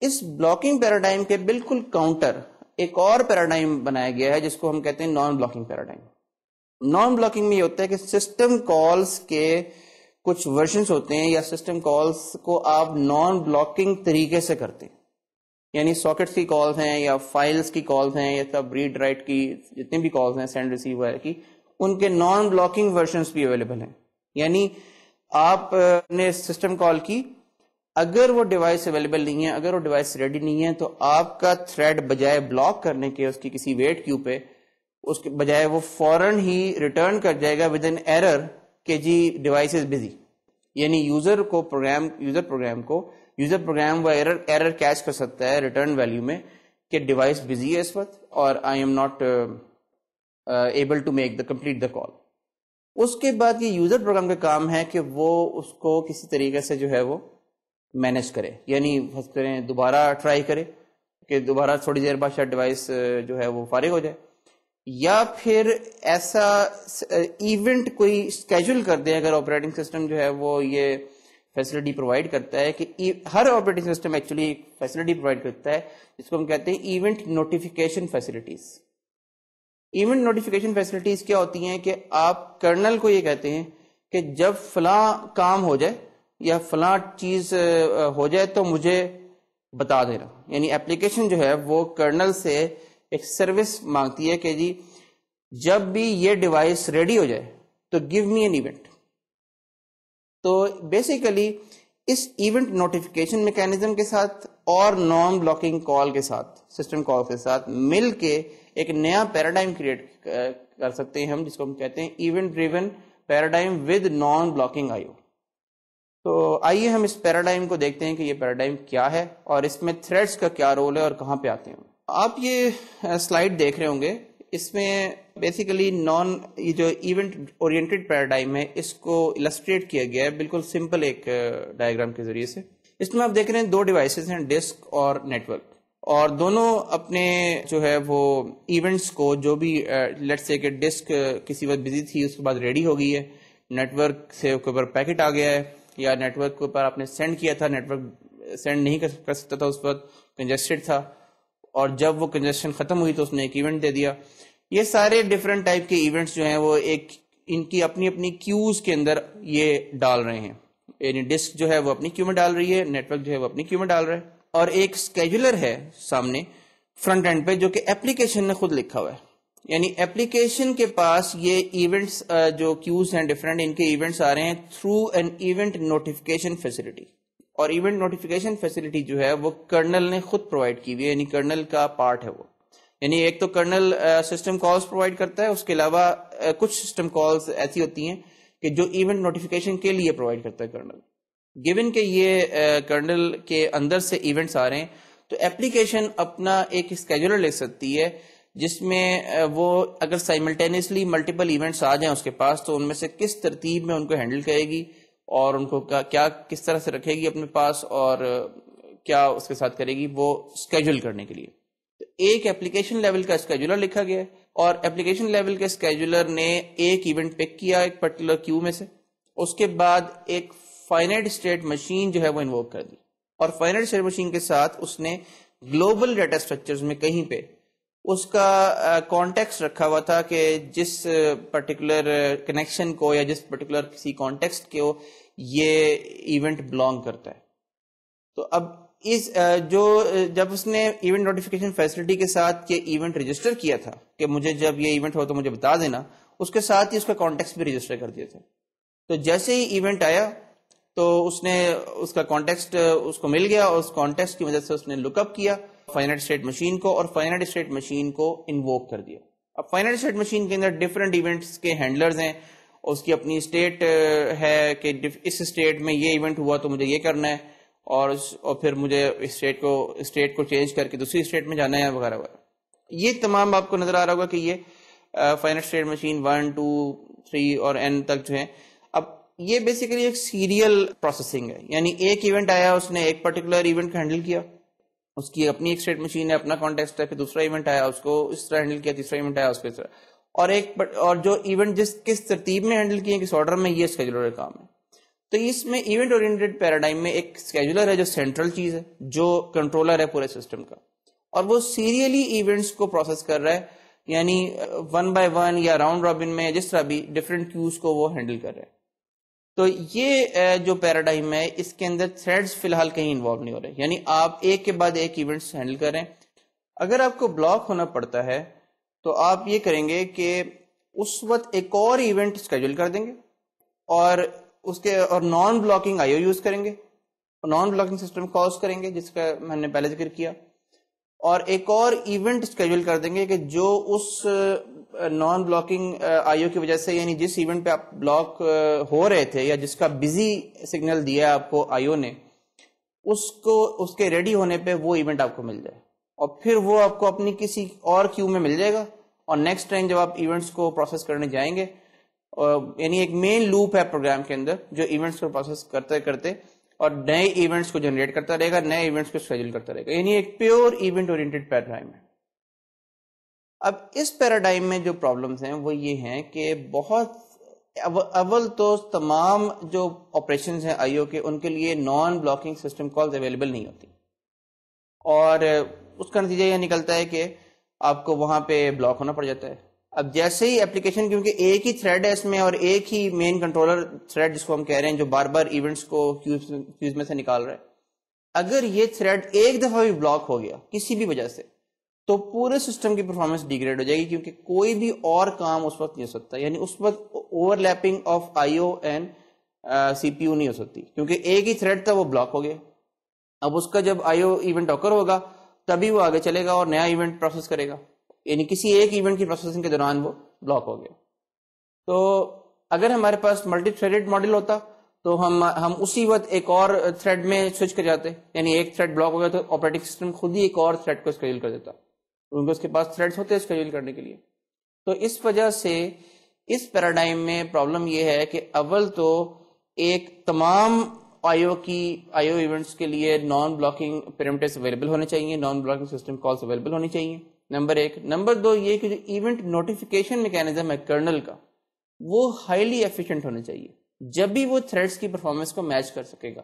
اس بلاکنگ پیراڈائم کے بالکل کاؤنٹر ایک اور پیراڈائم بنایا گیا ہے جس کو ہم کہتے ہیں non blocking paradigm. Non blocking میں یہ ہوتا ہے کہ سسٹم کالز کے کچھ ورژنس ہوتے ہیں یا سسٹم کالز کو آپ نان بلاکنگ طریقے سے کرتے ہیں، یعنی ساکٹس کی کالز ہیں یا فائلز کی کالز ہیں یا سب ریڈ رائٹ کی جتنی بھی کالز ہیں سینڈ ریسیو وغیرہ کی، ان کے نان بلاکنگ ورژنس بھی اویلیبل ہیں. یعنی آپ نے سسٹم کال کی، اگر وہ ڈیوائس اویلیبل نہیں ہے، اگر وہ ڈیوائس ریڈی نہیں ہے، تو آپ کا تھریڈ بجائے بلاک کرنے کے اس کی کسی ویٹ کیو پہ، اس کے بجائے وہ فوراً ہی ریٹرن کر جائے گا ود این ایرر کہ جی ڈیوائس از بزی. یعنی یوزر پروگرام وہ ایرر کیچ کر سکتا ہے ریٹرن ویلیو میں کہ ڈیوائس بزی ہے اس وقت اور I am not able to make the complete the call. اس کے بعد یہ یوزر پروگرام کا کام ہے کہ وہ اس کو کسی طریقے سے جو ہے وہ مینیج کرے, یعنی دوبارہ ٹرائی کرے کہ دوبارہ تھوڑی دیر بعد شاید ڈیوائس جو ہے وہ فارغ ہو جائے, یا پھر ایسا ایونٹ کوئی اسکیجول کر دیں. اگر آپریٹنگ سسٹم جو ہے وہ یہ فیسلٹی پرووائڈ کرتا ہے کہ ہر operating system actually facility provide کرتا ہے جس کو ہم کہتے ہیں event notification facilities. Event notification facilities کیا ہوتی ہیں کہ آپ کرنل کو یہ کہتے ہیں کہ جب فلاں کام ہو جائے یا فلاں چیز ہو جائے تو مجھے بتا دینا. یعنی اپلیکیشن جو ہے وہ کرنل سے ایک سروس مانگتی ہے کہ جی جب بھی یہ ڈیوائس ریڈی ہو جائے تو گیو می این ایونٹ. تو بیسیکلی اس ایونٹ نوٹیفیکیشن میکینزم کے ساتھ اور نان بلاکنگ کال کے ساتھ, سسٹم کال کے ساتھ مل کے ایک نیا پیراڈائم کریٹ کر سکتے ہیں ہم, جس کو ہم کہتے ہیں event driven paradigm with non blocking I O. تو آئیے ہم اس پیراڈائم کو دیکھتے ہیں کہ یہ پیراڈائم کیا ہے اور اس میں تھریڈس کا کیا رول ہے اور کہاں پہ آتے ہیں. آپ یہ سلائیڈ دیکھ رہے ہوں گے, اس میں بیسیکلی یہ جو ایونٹ اورینٹڈ پیراڈائم ہے اس کو السٹریٹ کیا گیا ہے بالکل سمپل ایک ڈائیگرام کے ذریعے سے. اس میں آپ دیکھ رہے ہیں دو ڈیوائسز ہیں, ڈسک اور نیٹ ورک, اور دونوں اپنے جو ہے وہ ایونٹس کو جو بھی لیٹس سے کہ ڈسک کسی وقت بزی تھی اس کے بعد ریڈی ہو گئی ہے, نیٹ ورک سے اوپر پیکٹ آ گیا ہے یا نیٹ ورک کے اوپر آپ نے سینڈ کیا تھا, نیٹ ورک سینڈ نہیں کر سکتا تھا اس وقت, کنجسٹڈ تھا, اور جب وہ کنجسشن ختم ہوئی تو اس نے ایک ایونٹ دے دیا. یہ سارے ڈفرینٹ ٹائپ کے ایونٹس جو ہیں وہ ایک ان کی اپنی اپنی کیوز کے اندر یہ ڈال رہے ہیں. یعنی ڈسک جو ہے وہ اپنی کیو میں ڈال رہی ہے, نیٹ ورک جو ہے وہ اپنی کیو میں ڈال رہا ہے, اور ایک اسکیجولر ہے سامنے فرنٹ اینڈ پہ جو کہ اپلیکیشن نے خود لکھا ہوا ہے. یعنی اپلیکیشن کے پاس یہ ایونٹس جو کیوز ہیں ڈفرینٹ, ان کے ایونٹس آ رہے ہیں through an event notification facility. اور ایونٹ نوٹیفیکیشن فیسلٹی جو ہے وہ کرنل نے خود پرووائڈ کی ہوئی ہے, یعنی کرنل کا پارٹ ہے وہ. یعنی ایک تو کرنل سسٹم کالز پرووائڈ کرتا ہے, اس کے علاوہ کچھ سسٹم کالز ایسی ہوتی ہیں کہ جو ایونٹ نوٹیفیکیشن کے لیے پرووائڈ کرتا ہے کرنل. گیون کہ یہ کرنل کے اندر سے ایونٹس آ رہے ہیں تو اپلیکیشن اپنا ایک اسکیجولر لے سکتی ہے جس میں وہ اگر سائملٹینیسلی ملٹیپل ایونٹس آ جائیں اس کے پاس تو ان میں سے کس ترتیب میں ان کو ہینڈل کرے گی اور ان کو کیا کس طرح سے رکھے گی اپنے پاس اور کیا اس کے ساتھ کرے گی وہ اسکیجول کرنے کے لیے. تو ایک اپلیکیشن لیول کا اسکیجولر لکھا گیا ہے اور اپلیکیشن لیول کے اسکیجولر نے ایک ایونٹ پک کیا ایک پرٹیکولر کیو میں سے, اس کے بعد ایک فائنائٹ اسٹیٹ مشین جو ہے وہ انووک کر دی, اور فائنائٹ اسٹیٹ مشین کے ساتھ اس نے گلوبل ڈیٹا اسٹرکچرز میں کہیں پہ اس کا کانٹیکسٹ رکھا ہوا تھا کہ جس پرٹیکولر کنیکشن کو یا جس پرٹیکولر کسی کانٹیکسٹ کو یہ ایونٹ بلانگ کرتا ہے. تو اب اس جب اس نے ایونٹ نوٹیفیکیشن فیسلٹی کے ساتھ یہ ایونٹ رجسٹر کیا تھا کہ مجھے جب یہ ایونٹ ہو تو مجھے بتا دینا, اس کے ساتھ ہی اس کا کانٹیکسٹ بھی رجسٹر کر دیا تھا. تو جیسے ہی ایونٹ آیا تو اس نے اس کا کانٹیکسٹ اس کو مل گیا اور اس کانٹیکسٹ کی مدد سے اس نے لک اپ کیا فائنائٹ اسٹیٹ مشین کو اور فائنائٹ اسٹیٹ مشین کو انووک کر دیا. اب فائنائٹ اسٹیٹ مشین کے اندر ڈفرینٹ ایونٹس کے ہینڈلرز ہیں, اس کی اپنی اسٹیٹ ہے کہ اس اسٹیٹ میں یہ ایونٹ ہوا تو مجھے یہ کرنا ہے اور پھر مجھے اسٹیٹ کو چینج کر کے دوسری اسٹیٹ میں جانا ہے وغیرہ وغیرہ. یہ تمام آپ کو نظر آ رہا ہوگا کہ یہ فائنائٹ اسٹیٹ مشین 1 2 3 اور n تک جو ہیں. اب یہ بیسیکلی ایک سیریل پروسیسنگ ہے, یعنی ایک ایونٹ آیا اس نے ایک پرٹیکولر ایونٹ کو ہینڈل کیا, اس کی اپنی ایک اسٹیٹ مشین ہے اپنا کانٹیکسٹ ہے, پھر دوسرا ایونٹ آیا اس کو اس طرح ہینڈل کیا, تیسرا ایونٹ آیا اس کو اس طرح, اور جو ایونٹ کس ترتیب میں ہینڈل کیے کس آرڈر میں, یہ اسکیجولر کا کام ہے. تو اس میں ایونٹ اورینٹڈ پیراڈائم میں ایک اسکیجولر ہے جو سینٹرل چیز ہے, جو کنٹرولر ہے پورے سسٹم کا, اور وہ سیریلی ایونٹس کو پروسیس کر رہا ہے, یعنی 1 by 1 یا راؤنڈ رابن میں جس طرح بھی ڈفرینٹ کیوز کو وہ ہینڈل کر رہا ہے. تو یہ جو پیراڈائم ہے اس کے اندر تھریڈز فی الحال کہیں انوالو نہیں ہو رہے, یعنی آپ ایک کے بعد ایک ایونٹس ہینڈل کر رہے ہیں. اگر آپ کو بلاک ہونا پڑتا ہے تو آپ یہ کریں گے کہ اس وقت ایک اور ایونٹ اسکیجول کر دیں گے اور naan blocking I O use کریں گے, نان بلاکنگ سسٹم کالز کریں گے جس کا میں نے پہلے ذکر کیا, اور ایک اور ایونٹ اسکیجول کر دیں گے کہ جو اس نان بلاکنگ آئیو کی وجہ سے، یعنی جس ایونٹ پہ آپ بلاک ہو رہے تھے یا جس کا بزی سگنل دیا آپ کو آئیو نے، اس کے ریڈی ہونے پہ وہ ایونٹ آپ کو مل جائے، اور پھر وہ آپ کو اپنی کسی اور کیو میں مل جائے گا، اور نیکسٹ ٹائم جب آپ ایونٹس کو پروسیس کرنے جائیں گے، یعنی ایک مین لوپ ہے پروگرام کے اندر جو ایونٹس کو پروسیس کرتے کرتے اور نئے ایونٹس کو جنریٹ کرتا رہے گا، نئے ایونٹس کو شیڈول کرتا رہے گا، یعنی ایک پیور ایونٹ اورینٹڈ پیراڈائم ہے۔ اب اس پیراڈائم میں جو پرابلمس ہیں وہ یہ ہیں کہ بہت اول تو تمام جو آپریشنز ہیں آئی او کے، ان کے لیے non blocking system calls available نہیں ہوتی، اور اس کا نتیجہ یہ نکلتا ہے کہ آپ کو وہاں پہ بلاک ہونا پڑ جاتا ہے۔ اب جیسے ہی ایپلیکیشن، کیونکہ ایک ہی تھریڈ ہے اس میں اور ایک ہی مین کنٹرولر تھریڈ جس کو ہم کہہ رہے ہیں جو بار بار ایونٹس کو کیوز میں سے نکال رہا ہے، اگر یہ تھریڈ ایک دفعہ بھی بلاک ہو گیا کسی بھی وجہ سے تو پورے سسٹم کی پرفارمنس ڈیگریڈ ہو جائے گی، کیونکہ کوئی بھی اور کام اس وقت نہیں ہو سکتا، یعنی اس وقت overlapping of I O and C P U نہیں ہو سکتی، کیونکہ ایک ہی تھریڈ تھا وہ بلاک ہو گیا۔ اب اس کا جب آئی او ایونٹ اوکر ہوگا تبھی وہ آگے چلے گا اور نیا ایونٹ پروسیس کرے گا، یعنی کسی ایک ایونٹ کی پروسیسنگ کے دوران وہ بلاک ہو گیا۔ تو اگر ہمارے پاس ملٹی تھریڈڈ ماڈل ہوتا تو ہم اسی وقت ایک اور تھریڈ میں سوئچ کر جاتے، یعنی ایک تھریڈ بلاک ہو گیا تو آپریٹنگ سسٹم خود ہی ایک اور تھریڈ کو اسکیڈول کر دیتا، کیونکہ اس کے پاس تھریڈز ہوتے ہیں اسکیڈول کرنے کے لیے۔ تو اس وجہ سے اس پیراڈائم میں پرابلم یہ ہے کہ اول تو ایک تمام آئی او ایونٹس کے لیے نان بلاکنگ پیرامیٹرز اویلیبل ہونے چاہیے، non blocking system calls available ہونی چاہیے، نمبر ایک۔ نمبر دو یہ کہ جو ایونٹ نوٹیفیکیشن میکینزم ہے کرنل کا، وہ ہائیلی ایفیشینٹ ہونا چاہیے، جب بھی وہ تھریڈز کی پرفارمنس کو میچ کر سکے گا۔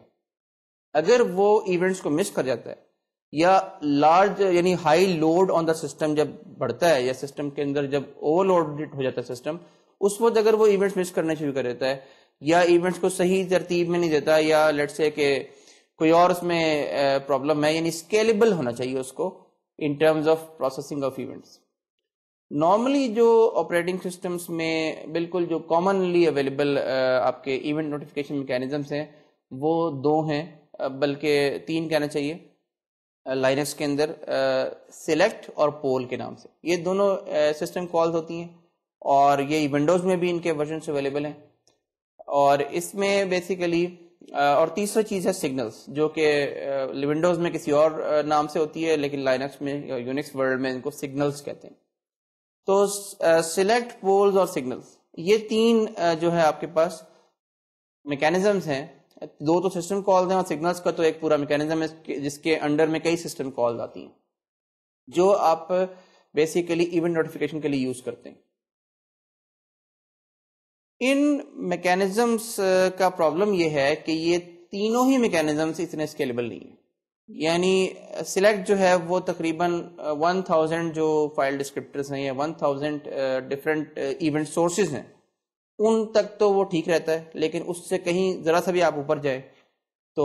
اگر وہ ایونٹس کو مس کر جاتا ہے یا لارج یعنی high load on the system جب بڑھتا ہے، یا سسٹم کے اندر جب اوور لوڈ ہو جاتا ہے سسٹم، اس وقت اگر وہ ایونٹس مس کرنا شروع کر دیتا ہے یا ایونٹس کو صحیح ترتیب میں نہیں دیتا، یا لیٹ سے کہ کوئی اور اس میں پرابلم ہے، یعنی اسکیلیبل ہونا چاہیے اس کو in terms of processing of events. Normally جو آپریٹنگ سسٹمز میں بالکل جو کامنلی اویلیبل آپ کے ایونٹ نوٹیفیکیشن میکینزمس ہیں وہ دو ہیں، بلکہ تین کہنا چاہیے۔ لائنکس کے اندر سلیکٹ اور پول کے نام سے یہ دونوں سسٹم کالز ہوتی ہیں، اور یہ ونڈوز میں بھی ان کے ورژنس اویلیبل ہیں، اور اس میں بیسیکلی اور تیسرا چیز ہے سگنلز، جو کہ ونڈوز میں کسی اور نام سے ہوتی ہے لیکن لائنکس میں یا یونکس ورلڈ میں ان کو سگنلز کہتے ہیں۔ تو سلیکٹ، پولز اور سگنلز، یہ تین جو ہے آپ کے پاس میکینزمز ہیں۔ دو تو سسٹم کالز ہیں اور سگنلز کا تو ایک پورا میکینزم ہے جس کے انڈر میں کئی سسٹم کالز آتی ہیں جو آپ بیسیکلی ایونٹ نوٹیفیکیشن کے لیے یوز کرتے ہیں۔ ان میکینزمز کا پرابلم یہ ہے کہ یہ تینوں ہی میکینزمز اتنے اسکیلیبل نہیں ہیں، یعنی سلیکٹ جو ہے وہ تقریباً 1000 جو فائل ڈسکرپٹرز ہیں یا 1000 ڈفرینٹ ایونٹ سورسز ہیں ان تک تو وہ ٹھیک رہتا ہے، لیکن اس سے کہیں ذرا سا بھی آپ اوپر جائیں تو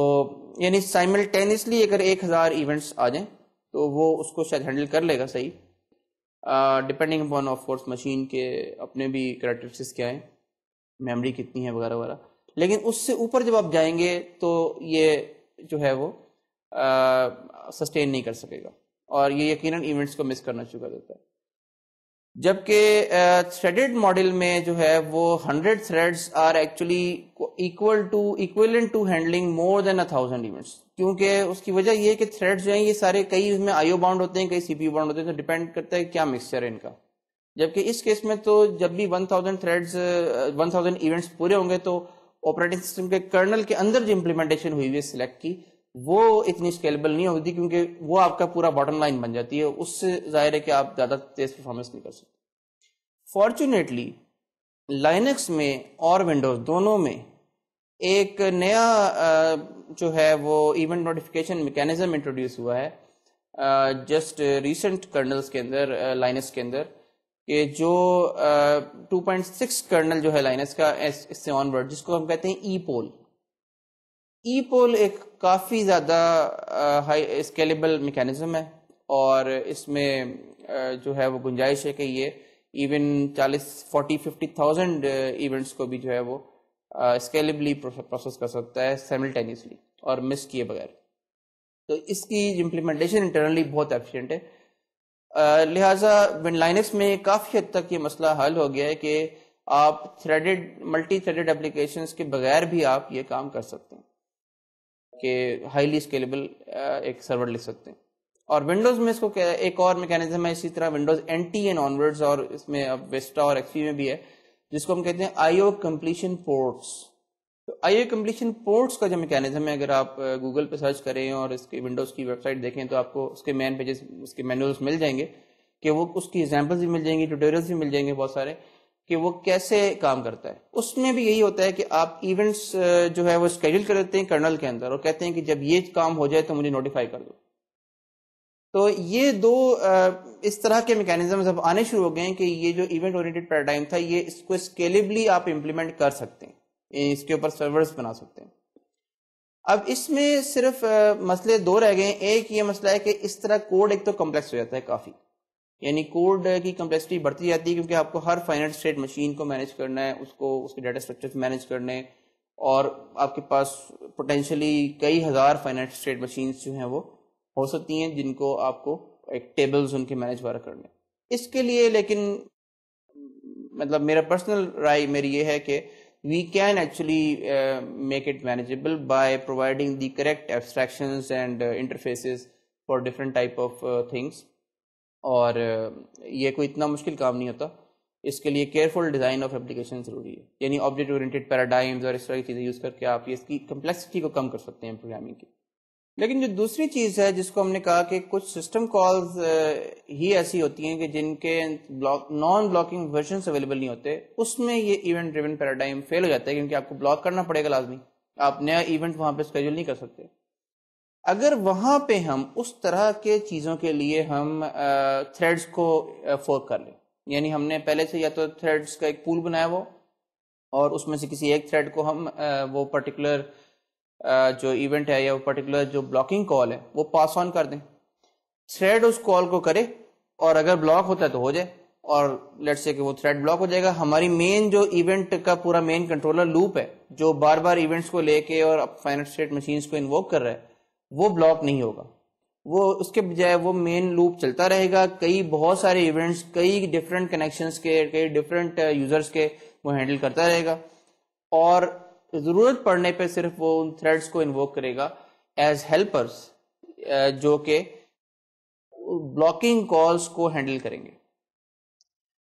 یعنی سائملٹینیسلی اگر 1000 ایونٹس آ جائیں تو وہ اس کو شاید ہینڈل کر لے گا صحیح، depending upon of course machine کے اپنے بھی کریکٹرسٹکس کیا ہیں، میموری کتنی ہے وغیرہ وغیرہ، لیکن اس سے اوپر جب آپ جائیں گے تو یہ جو ہے وہ سسٹین نہیں کر سکے گا، اور یہ یقیناً ایونٹس کو مس کرنا شروع کر دیتا ہے۔ جبکہ تھریڈڈ ماڈل میں جو ہے وہ 100 threads are actually equivalent to handling more than 1000 events, کیونکہ اس کی وجہ یہ کہ تھریڈز جو ہیں یہ سارے کئی اس میں آئی او باؤنڈ ہوتے ہیں، کئی سی پی یو باؤنڈ ہوتے ہیں، تو ڈیپینڈ کرتا ہے کیا مکسچر ہے ان کا۔ جبکہ اس کیس میں تو جب بھی 1000 تھریڈز 1000 ایونٹس پورے ہوں گے تو آپریٹنگ سسٹم کے کرنل کے اندر جو امپلیمنٹیشن ہوئی ہوئی ہے سلیکٹ کی وہ اتنی اسکیلیبل نہیں ہوتی، کیونکہ وہ آپ کا پورا باٹم لائن بن جاتی ہے، اس سے ظاہر ہے کہ آپ زیادہ تیز پرفارمنس نہیں کر سکتے۔ فارچونیٹلی لائنکس میں اور ونڈوز دونوں میں ایک نیا جو ہے وہ ایونٹ نوٹیفیکیشن میکینزم انٹروڈیوس ہوا ہے جسٹ ریسنٹ کرنلز کے اندر، لائنکس کے اندر، کہ جو 2.6 کرنل جو ہے لائنکس کا اس سے آن ورڈ، جس کو ہم کہتے ہیں ای پول۔ ای پول ایک کافی زیادہ ہائی اسکیلیبل میکینزم ہے، اور اس میں جو ہے وہ گنجائش ہے کہ یہ ایون 40-50,000 ایونٹس کو بھی جو ہے وہ اسکیلیبلی پروسیس کر سکتا ہے سائملٹینیسلی اور مس کیے بغیر۔ تو اس کی امپلیمنٹیشن انٹرنلی بہت ایفیشینٹ ہے۔ لہٰذا لائنکس میں کافی حد تک یہ مسئلہ حل ہو گیا ہے کہ آپ ملٹی تھریڈڈ اپلیکیشنز کے بغیر بھی آپ یہ کام کر سکتے ہیں کہ ہائیلی اسکیلیبل ایک سرور لکھ سکتے ہیں. اور ونڈوز میں اس کو ایک اور میکینزم ہے اسی طرح ونڈوز NT اینڈ آنورڈز، اور اس میں اب ویسٹا اور ایکس پی میں بھی ہے، جس کو ہم کہتے ہیں IO کمپلیشن پورٹس. تو IO کمپلیشن پورٹس کا جو میکینزم ہے، اگر آپ گوگل پہ سرچ کریں اور اس کی ونڈوز کی ویب سائٹ دیکھیں تو آپ کو اس کے مین پیجز، اس کے مینولز مل جائیں گے، کہ وہ اس کی ایگزامپلز بھی مل جائیں گی، ٹیوٹوریلز بھی مل جائیں گے بہت سارے، کہ وہ کیسے کام کرتا ہے. اس میں بھی یہی ہوتا ہے کہ آپ ایونٹس جو ہے وہ اسکیڈول کر دیتے ہیں کرنل کے اندر، اور کہتے ہیں کہ جب یہ کام ہو جائے تو مجھے نوٹیفائی کر دو. تو یہ دو اس طرح کے میکینزمز اب آنے شروع ہو گئے ہیں کہ یہ جو ایونٹ اورینٹڈ پیراڈائم تھا، یہ اس کو اسکیلیبلی آپ امپلیمنٹ کر سکتے ہیں، اس کے اوپر سرورز بنا سکتے ہیں. اب اس میں صرف مسئلے دو رہ گئے ہیں. ایک یہ مسئلہ ہے کہ اس طرح کوڈ ایک تو کمپلیکس ہو جاتا ہے کافی، یعنی کوڈ کی کمپلیکسٹی بڑھتی جاتی ہے، کیونکہ آپ کو ہر فائنائٹ اسٹیٹ مشین کو مینیج کرنا ہے، اس کے ڈیٹا اسٹرکچر مینیج کرنے، اور آپ کے پاس پوٹینشلی کئی ہزار فائنائٹ اسٹیٹ مشینز جو ہیں وہ ہو سکتی ہیں، جن کو آپ کو ایک ٹیبلز ان کے مینیج وغیرہ کرنے. اس کے لیے لیکن مطلب میرا پرسنل رائے میری یہ ہے کہ we can actually make it manageable by providing the correct abstractions and interfaces for different type of things. اور یہ کوئی اتنا مشکل کام نہیں ہوتا. اس کے لیے کیئرفل ڈیزائن آف اپلیکیشن ضروری ہے، یعنی آبجیکٹ اورینٹڈ پیراڈائمز اور اس طرح کی چیزیں یوز کر کے آپ اس کی کمپلیکسٹی کو کم کر سکتے ہیں پروگرامنگ کی. لیکن جو دوسری چیز ہے جس کو ہم نے کہا کہ کچھ سسٹم کالز ہی ایسی ہوتی ہیں کہ جن کے نان بلاکنگ ورژنس اویلیبل نہیں ہوتے، اس میں یہ ایونٹ ڈریون پیراڈائم فیل ہو جاتا ہے، کیونکہ آپ کو بلاک کرنا پڑے گا لازمی، آپ نیا ایونٹ وہاں پہ اسکیڈول نہیں کر سکتے. اگر وہاں پہ ہم اس طرح کے چیزوں کے لیے ہم تھریڈز کو فورک کر لیں، یعنی ہم نے پہلے سے یا تو تھریڈز کا ایک پول بنایا ہو، اور اس میں سے کسی ایک تھریڈ کو ہم وہ پرٹیکولر جو ایونٹ ہے یا وہ پرٹیکولر جو بلاکنگ کال ہے وہ پاس آن کر دیں، تھریڈ اس کال کو کرے، اور اگر بلاک ہوتا ہے تو ہو جائے، اور لیٹس سے کہ وہ تھریڈ بلاک ہو جائے گا. ہماری مین جو ایونٹ کا پورا مین کنٹرولر لوپ ہے، جو بار بار ایونٹس کو لے کے اور فائنائٹ اسٹیٹ مشینز کو انووک کر رہا ہے، وہ بلاک نہیں ہوگا. وہ اس کے بجائے وہ مین لوپ چلتا رہے گا، بہت سارے ایونٹس کئی ڈفرینٹ کنیکشنز کے، کئی ڈفرینٹ یوزرز کے وہ ہینڈل کرتا رہے گا، اور ضرورت پڑنے پہ صرف وہ ان تھریڈز کو انووک کرے گا ایز ہیلپرز، جو کہ بلاکنگ کالز کو ہینڈل کریں گے.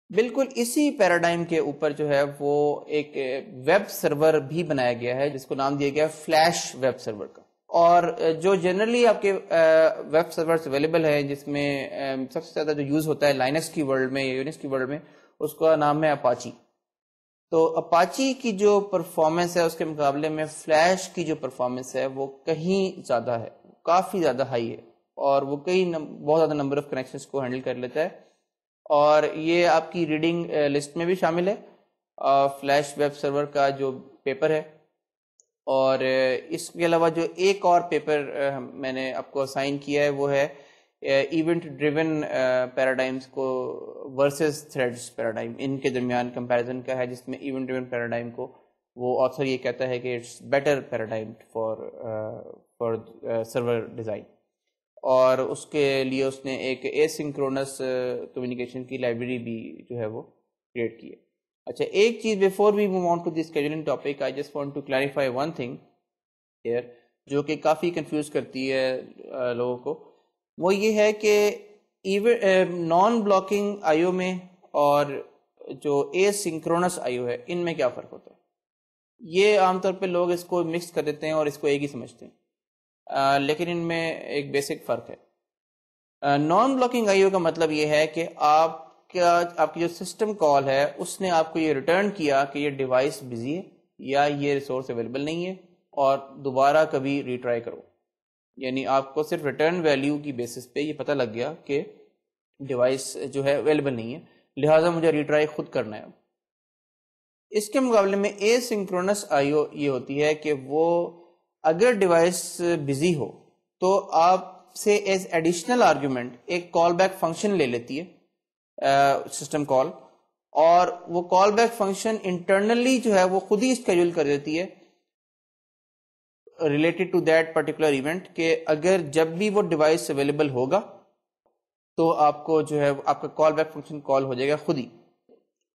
بالکل اسی پیراڈائم کے اوپر جو ہے وہ ایک ویب سرور بھی بنایا گیا ہے، جس کو نام دیا گیا فلیش ویب سرور کا. اور جو جنرلی آپ کے ویب سرورز اویلیبل ہیں، جس میں سب سے زیادہ جو یوز ہوتا ہے لائنکس کی ورلڈ میں، یونکس کی ورلڈ میں، اس کا نام ہے اپاچی. تو اپاچی کی جو پرفارمنس ہے اس کے مقابلے میں فلیش کی جو پرفارمنس ہے وہ کہیں زیادہ ہے، کافی زیادہ ہائی ہے، اور وہ بہت زیادہ نمبر آف کنیکشنز کو ہینڈل کر لیتا ہے. اور یہ آپ کی ریڈنگ لسٹ میں بھی شامل ہے فلیش ویب سرور کا جو پیپر ہے. اور اس کے علاوہ جو ایک اور پیپر میں نے آپ کو اسائن کیا ہے وہ ہے ایونٹ ڈریون پیراڈائمز کو ورسز تھریڈز پیراڈائم، ان کے درمیان کمپیریزن کا ہے، جس میں ایونٹ ڈریون پیراڈائم کو وہ آتھر یہ کہتا ہے کہ it's better paradigm for server design. اور اس کے لیے اس نے ایک اے سنکرونس کمیونیکیشن کی لائبریری بھی جو ہے وہ کریٹ کی ہے. اچھا، ایک چیز before we move on to the scheduling topic, I just want to clarify one thing here, جو کہ کافی کنفیوز کرتی ہے لوگوں کو. وہ یہ ہے کہ نان بلاکنگ آئیو میں اور جو اے سنکرونس آئیو ہے، ان میں کیا فرق ہوتا ہے؟ یہ عام طور پہ لوگ اس کو مکس کر دیتے ہیں اور اس کو ایک ہی سمجھتے ہیں، لیکن ان میں ایک بیسک فرق ہے. نان بلاکنگ آئیو کا مطلب یہ ہے کہ آپ کی جو سسٹم کال ہے اس نے آپ کو یہ ریٹرن کیا کہ یہ ڈیوائس بزی ہے یا یہ ریسورس اویلیبل نہیں ہے، اور دوبارہ کبھی ریٹرائی کرو. یعنی آپ کو صرف ریٹرن ویلیو کی بیسس پہ یہ پتہ لگ گیا کہ ڈیوائس جو ہے اویلیبل نہیں ہے، لہٰذا مجھے ریٹرائی خود کرنا ہے. اس کے مقابلے میں اے سنکرونس آئیو یہ ہوتی ہے کہ وہ اگر ڈیوائس بزی ہو تو آپ سے ایز ایڈیشنل آرگیومنٹ ایک کال بیک فنکشن لے لیتی ہے سسٹم کال، اور وہ کال بیک فنکشن انٹرنلی جو ہے وہ خود ہی اسکیڈول کر دیتی ہے related to that particular event, کہ اگر جب بھی وہ ڈیوائس اویلیبل ہوگا تو آپ کو جو ہے آپ کا کال بیک فنکشن کال ہو جائے گا خود ہی,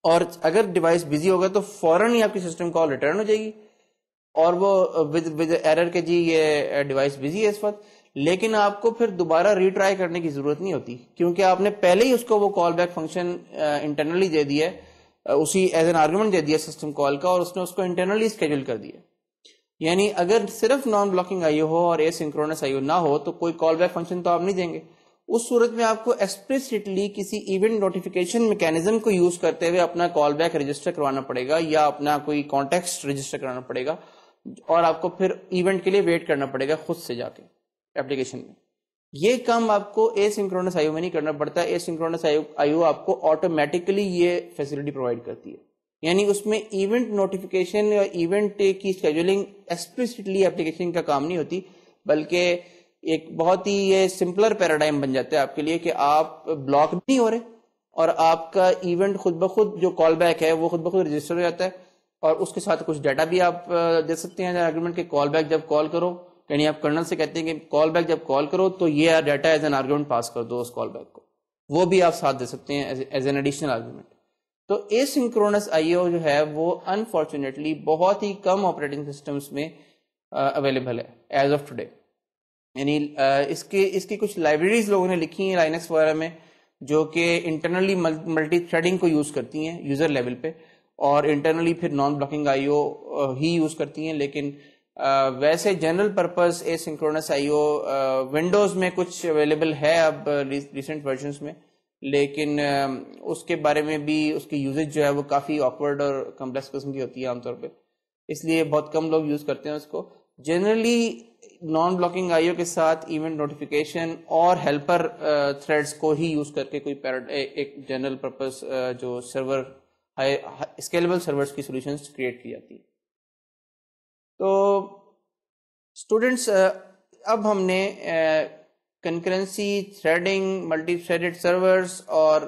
اور اگر ڈیوائس بزی ہوگا تو فوراً ہی آپ کی سسٹم کال ریٹرن ہو جائے گی, اور وہ ود ایرر کے جی یہ ڈیوائس بزی ہے اس وقت, لیکن آپ کو پھر دوبارہ ری ٹرائی کرنے کی ضرورت نہیں ہوتی, کیونکہ آپ نے پہلے ہی اس کو وہ کال بیک فنکشن انٹرنلی دے دیا ہے, اسی ایز این آرگومنٹ دے دیا سسٹم کال کا, اور اس نے اس کو انٹرنلی اسکیڈول کر دیا. یعنی اگر صرف نان بلاکنگ آئی ہو اور اے سنکرونس آئی نہ ہو تو کوئی کال بیک فنکشن تو آپ نہیں دیں گے. اس صورت میں آپ کو ایکسپلسٹلی کسی ایونٹ نوٹیفیکیشن میکینزم کو یوز کرتے ہوئے اپنا کال بیک رجسٹر کروانا پڑے گا, یا اپنا کوئی کانٹیکسٹ رجسٹر کرانا پڑے گا, اور آپ کو پھر ایونٹ کے لیے ویٹ کرنا پڑے گا خود سے جا کے ایپلیکیشن میں. یہ کام آپ کو اے سنکرونس آئی او میں نہیں کرنا پڑتا. اے سنکرونس آئی او آپ کو آٹومیٹکلی یہ فیسلٹی پرووائڈ کرتی ہے. یعنی اس میں ایونٹ نوٹیفیکیشن یا ایونٹ کی اسکیجولنگ ایکسپلسٹلی ایپلیکیشن کا کام نہیں ہوتی, بلکہ ایک بہت ہی یہ سمپلر پیراڈائم بن جاتا ہے آپ کے لیے کہ آپ بلاک نہیں ہو رہے, اور آپ کا ایونٹ خود بخود جو کال بیک ہے وہ خود بخود رجسٹر ہو جاتا ہے, اور اس کے ساتھ کچھ ڈیٹا بھی آپ دے سکتے ہیں آرگومنٹ کے کال بیک جب کال کرو, یعنی آپ کرنل سے کہتے ہیں کہ کال بیک جب کال کرو تو یہ data as an argument pass کر دو اس کال بیک کو, وہ بھی آپ ساتھ دے سکتے ہیں ایز این ایڈیشنل آرگومنٹ. تو اے سنکرونس آئی او جو ہے وہ انفارچونیٹلی بہت ہی کم آپریٹنگ سسٹمز میں اویلیبل ہے ایز آف ٹوڈے. یعنی اس کی کچھ لائبریریز لوگوں نے لکھی ہیں لائنکس وغیرہ میں, جو کہ انٹرنلی ملٹی تھریڈنگ کو یوز کرتی ہیں یوزر لیول پہ, اور انٹرنلی پھر naan blocking I O he use کرتی ہیں. لیکن ویسے general purpose a synchronous I O Windows میں کچھ اویلیبل ہے اب ریسنٹ ورژنس میں, لیکن اس کے بارے میں بھی اس کی یوزج جو ہے وہ کافی آکورڈ اور کمپلیکس قسم کی ہوتی ہے عام طور پہ, اس لیے بہت کم لوگ یوز کرتے ہیں اس کو. جنرلی نان بلاکنگ آئی او کے ساتھ ایونٹ نوٹیفیکیشن اور ہیلپر تھریڈز کو ہی یوز کر کے کوئی ایک جنرل پرپز جو سرور اسکیلیبل سرورز کی سولوشنز کریٹ کی جاتی ہے. تو اسٹوڈینٹس اب ہم نے concurrency, threading, multi threaded servers اور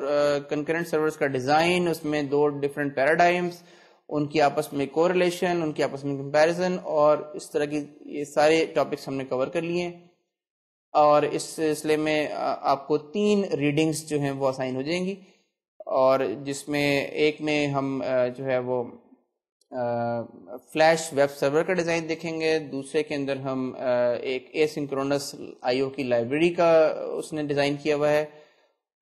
کنکرنٹ سرورز کا ڈیزائن, اس میں دو ڈفرینٹ پیراڈائمس, ان کی آپس میں کوریلیشن, ان کی آپس میں کمپیریزن, اور اس طرح کی یہ سارے ٹاپکس ہم نے کور کر لیے ہیں. اور اس سلسلے میں آپ کو 3 ریڈنگز جو ہیں وہ اسائن ہو جائیں گی, اور جس میں ایک میں ہم جو ہے وہ فلیش ویب سرور کا ڈیزائن دیکھیں گے, دوسرے کے اندر ہم ایک اے سنکرونس آئی او کی لائبریری کا اس نے ڈیزائن کیا ہوا ہے,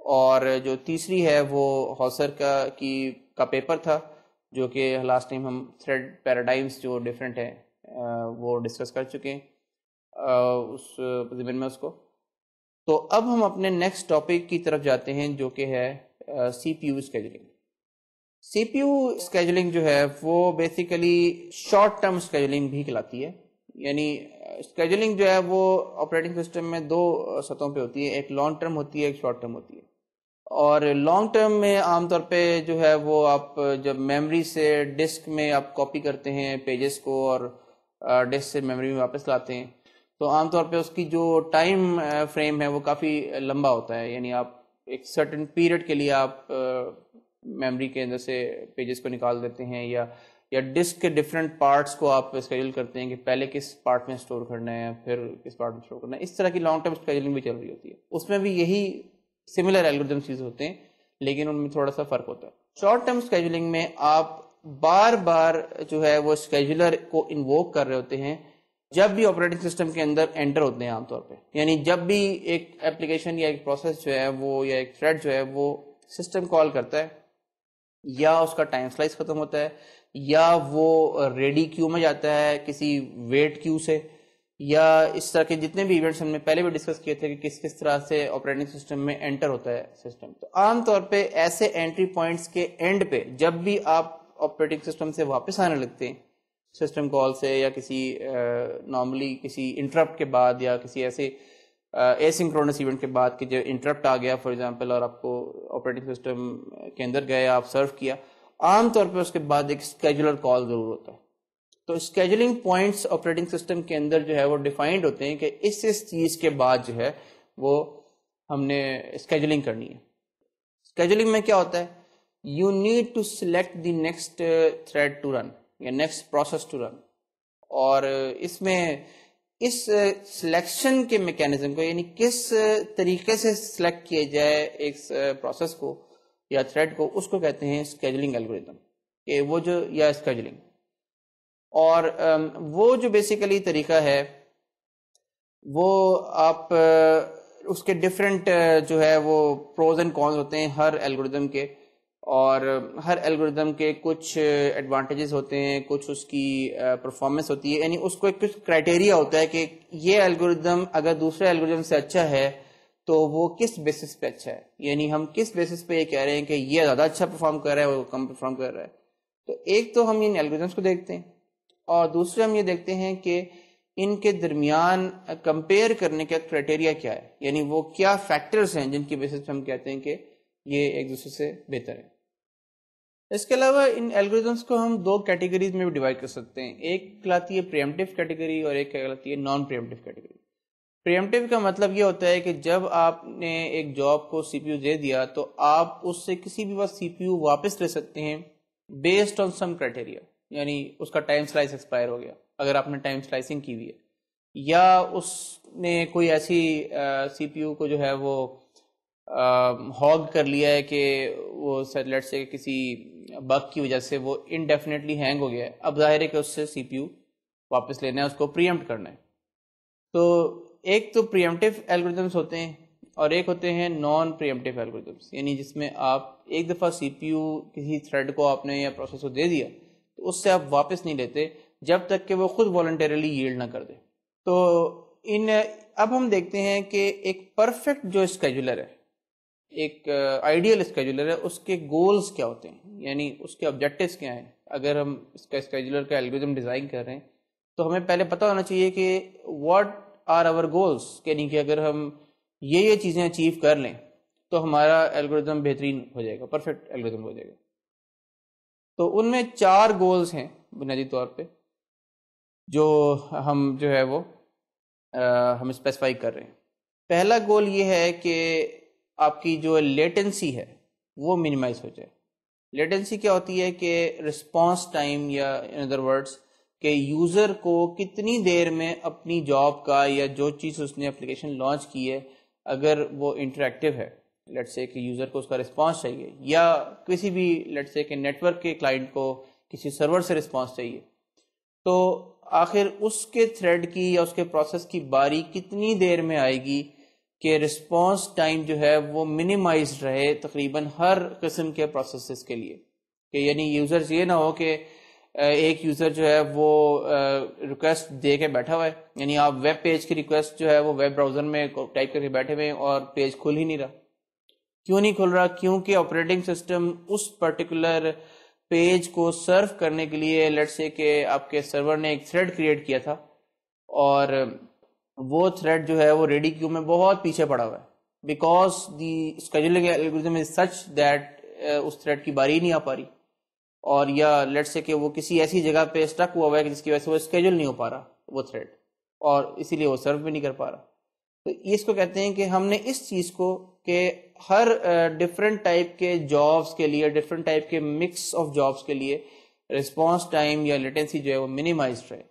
اور جو تیسری ہے وہ ہاسر کا پیپر تھا, جو کہ لاسٹ ٹائم ہم تھریڈ پیراڈائمس جو ڈفرینٹ ہیں وہ ڈسکس کر چکے ہیں اس ضمن میں اس کو. تو اب ہم اپنے نیکسٹ ٹاپک کی طرف جاتے ہیں, جو کہ ہے سی پی یو اسکیجولنگ. سی پی یو اسکیجولنگ جو ہے وہ بیسیکلی شارٹ ٹرم اسکیجولنگ بھی کہلاتی ہے. یعنی اسکیجولنگ جو ہے وہ آپریٹنگ سسٹم میں 2 سطحوں پہ ہوتی ہے, ایک لانگ ٹرم ہوتی ہے, ایک شارٹ ٹرم ہوتی ہے. اور لانگ ٹرم میں عام طور پہ جو ہے وہ آپ جب میموری سے ڈسک میں آپ کاپی کرتے ہیں پیجز کو اور ڈسک سے میموری میں واپس لاتے ہیں, تو عام طور پہ اس کی جو ٹائم فریم ہے وہ کافی لمبا ہوتا ہے. یعنی آپ ایک سرٹن پیریڈ کے لیے آپ میموری کے اندر سے پیجز کو نکال دیتے ہیں, یا ڈسک کے ڈفرینٹ پارٹس کو آپ اسکیجول کرتے ہیں کہ پہلے کس پارٹ میں اسٹور کرنا ہے, پھر کس پارٹ میں اسٹور کرنا ہے. اس طرح کی لانگ ٹرم اسکیجولنگ بھی چل رہی ہوتی ہے. اس میں بھی یہی سملر الگورتھمز یوز ہوتے ہیں, لیکن ان میں تھوڑا سا فرق ہوتا ہے. شارٹ ٹرم اسکیجولنگ میں آپ بار بار جو ہے وہ اسکیجولر کو انووک کر رہے ہوتے ہیں جب بھی آپریٹنگ سسٹم کے اندر انٹر ہوتے ہیں عام طور پہ. یعنی جب بھی ایک ایپلیکیشن یا ایک پروسیس جو ہے وہ, یا ایک تھریڈ جو ہے وہ سسٹم کال کرتا ہے, یا اس کا ٹائم سلائس ختم ہوتا ہے, یا وہ ریڈی کیو میں جاتا ہے کسی ویٹ کیو سے, یا اس طرح کے جتنے بھی ایونٹس ہم نے پہلے بھی ڈسکس کیے تھے کہ کس طرح سے آپریٹنگ سسٹم میں انٹر ہوتا ہے سسٹم. تو عام طور پہ ایسے انٹری پوائنٹس کے اینڈ پہ جب بھی آپ آپریٹنگ سسٹم سے واپس آنے لگتے ہیں سسٹم کال سے, یا کسی نارملی کسی انٹرپٹ کے بعد, یا کسی ایسے اے سنکرونس ایونٹ کے بعد کہ جو انٹرپٹ آ گیا فار ایگزامپل, اور آپ کو آپریٹنگ سسٹم کے اندر گئے, آپ سرو کیا, عام طور پہ اس کے بعد ایک اسکیجولر کال ضرور ہوتا ہے. تو اسکیجولنگ پوائنٹس آپریٹنگ سسٹم کے اندر جو ہے وہ ڈیفائنڈ ہوتے ہیں کہ اس چیز کے بعد جو ہے وہ ہم نے اسکیجولنگ کرنی ہے. اسکیجولنگ میں کیا ہوتا ہے, you need to select the next thread to run یا نیکسٹ پروسیس ٹو رن. اور اس میں اس سلیکشن کے میکینزم کو, یعنی کس طریقے سے سلیکٹ کیا جائے ایک پروسیس کو یا تھریڈ کو, اس کو کہتے ہیں اسکیجولنگ الگوریتم, کہ وہ جو یا اسکیجولنگ. اور وہ جو بیسیکلی طریقہ ہے وہ آپ اس کے ڈفرینٹ جو ہے وہ پروز اینڈ کونز ہوتے ہیں ہر الگوریتم کے, اور ہر الگوریتم کے کچھ ایڈوانٹیجز ہوتے ہیں, کچھ اس کی پرفارمنس ہوتی ہے, یعنی اس کو ایک کچھ کرائٹیریا ہوتا ہے کہ یہ الگوریتم اگر دوسرے الگوریتم سے اچھا ہے تو وہ کس بیسس پہ اچھا ہے, یعنی ہم کس بیسس پہ یہ کہہ رہے ہیں کہ یہ زیادہ اچھا پرفارم کر رہا ہے وہ کم پرفارم کر رہا ہے. تو ایک تو ہم ان الگوریتمس کو دیکھتے ہیں, اور دوسرے ہم یہ دیکھتے ہیں کہ ان کے درمیان کمپیئر کرنے کا کرائٹیریا کیا ہے, یعنی وہ کیا فیکٹرز ہیں جن کی بیسس پہ ہم کہتے ہیں کہ یہ ایک دوسرے سے بہتر ہے. اس کے علاوہ ان الگوریتمس کو ہم دو کیٹیگریز میں بھی ڈیوائڈ کر سکتے ہیں, ایک کہلاتی ہے پریمپٹیو کیٹیگری اور ایک کہلاتی ہے نان پریمپٹیو کیٹیگری. پریمپٹیو کا مطلب یہ ہوتا ہے کہ جب آپ نے ایک جاب کو سی پی یو دے دیا تو آپ اس سے کسی بھی وقت سی پی یو واپس لے سکتے ہیں بیسڈ آن سم کرائٹیریا, یعنی اس کا ٹائم سلائس ایکسپائر ہو گیا اگر آپ نے ٹائم سلائسنگ کی ہوئی ہے, یا اس نے کوئی ایسی سی پی یو کو جو ہے وہ ہاگ کر لیا ہے کہ وہ سیٹلائٹ سے کسی بگ کی وجہ سے وہ انڈیفینیٹلی ہینگ ہو گیا ہے, اب ظاہر ہے کہ اس سے سی پی یو واپس لینا ہے, اس کو پریمپٹ کرنا ہے. تو ایک تو پریمپٹیو الگوریتمس ہوتے ہیں اور ایک ہوتے ہیں نان پریمپٹیو الگوریتمس, یعنی جس میں آپ ایک دفعہ سی پی یو کسی تھریڈ کو آپ نے یا پروسیس کو دے دیا تو اس سے آپ واپس نہیں لیتے جب تک کہ وہ خود والنٹریلی ییلڈ نہ کر دے. تو اب ہم دیکھتے ہیں کہ ایک پرفیکٹ جو اسکیجولر ہے, ایک آئیڈیل اسکیجولر ہے, اس کے گولز کیا ہوتے ہیں, یعنی اس کے آبجیکٹیوز کیا ہیں. اگر ہم اس کا اسکیجولر کا الگوریتم ڈیزائن کر رہے ہیں تو ہمیں پہلے پتہ ہونا چاہیے کہ واٹ آر آور گولز, یعنی کہ اگر ہم یہ چیزیں اچیو کر لیں تو ہمارا الگوریتم بہترین ہو جائے گا, پرفیکٹ الگوریتم ہو جائے گا. تو ان میں 4 گولز ہیں بنیادی طور پہ جو ہم جو ہے وہ ہم اسپیسیفائی کر رہے ہیں. پہلا گول یہ ہے کہ آپ کی جو لیٹنسی ہے وہ منیمائز ہو جائے. لیٹنسی کیا ہوتی ہے کہ رسپانس ٹائم, یا ان ادر ورڈس کہ یوزر کو کتنی دیر میں اپنی جاب کا یا جو چیز اس نے اپلیکیشن لانچ کی ہے اگر وہ انٹریکٹیو ہے, لیٹ سے کہ یوزر کو اس کا رسپانس چاہیے, یا کسی بھی لیٹ سے کہ نیٹ ورک کے کلائنٹ کو کسی سرور سے رسپانس چاہیے, تو آخر اس کے تھریڈ کی یا اس کے پروسیس کی باری کتنی دیر میں آئے گی کہ رسپانس ٹائم جو ہے وہ منیمائز رہے تقریباً ہر قسم کے پروسیسز کے لیے. کہ یعنی یوزرز یہ نہ ہو کہ ایک یوزر جو ہے وہ ریکویسٹ دے کے بیٹھا ہوا ہے, یعنی آپ ویب پیج کی ریکویسٹ جو ہے وہ ویب براؤزر میں ٹائپ کر کے بیٹھے ہوئے اور پیج کھل ہی نہیں رہا. کیوں نہیں کھل رہا؟ کیونکہ آپریٹنگ سسٹم اس پرٹیکولر پیج کو سرو کرنے کے لیے لیٹ سے کہ آپ کے سرور نے ایک تھریڈ کریٹ کیا تھا اور وہ تھریڈ جو ہے وہ ریڈی کیو میں بہت پیچھے پڑا ہوا ہے, because the scheduling algorithm is such that اس تھریڈ کی باری نہیں آ پا رہی, اور یا لیٹ سے کہ وہ کسی ایسی جگہ پہ اسٹک ہوا ہے جس کی وجہ سے وہ اسکیجول نہیں ہو پا رہا وہ تھریڈ, اور اسی لیے وہ سرو بھی نہیں کر پا رہا. تو اس کو کہتے ہیں کہ ہم نے اس چیز کو کہ ہر ڈفرینٹ ٹائپ کے جابس کے لیے, ڈفرینٹ ٹائپ کے مکس آف جابس کے لیے رسپانس ٹائم یا لیٹنسی جو ہے وہ منیمائزڈ رہے,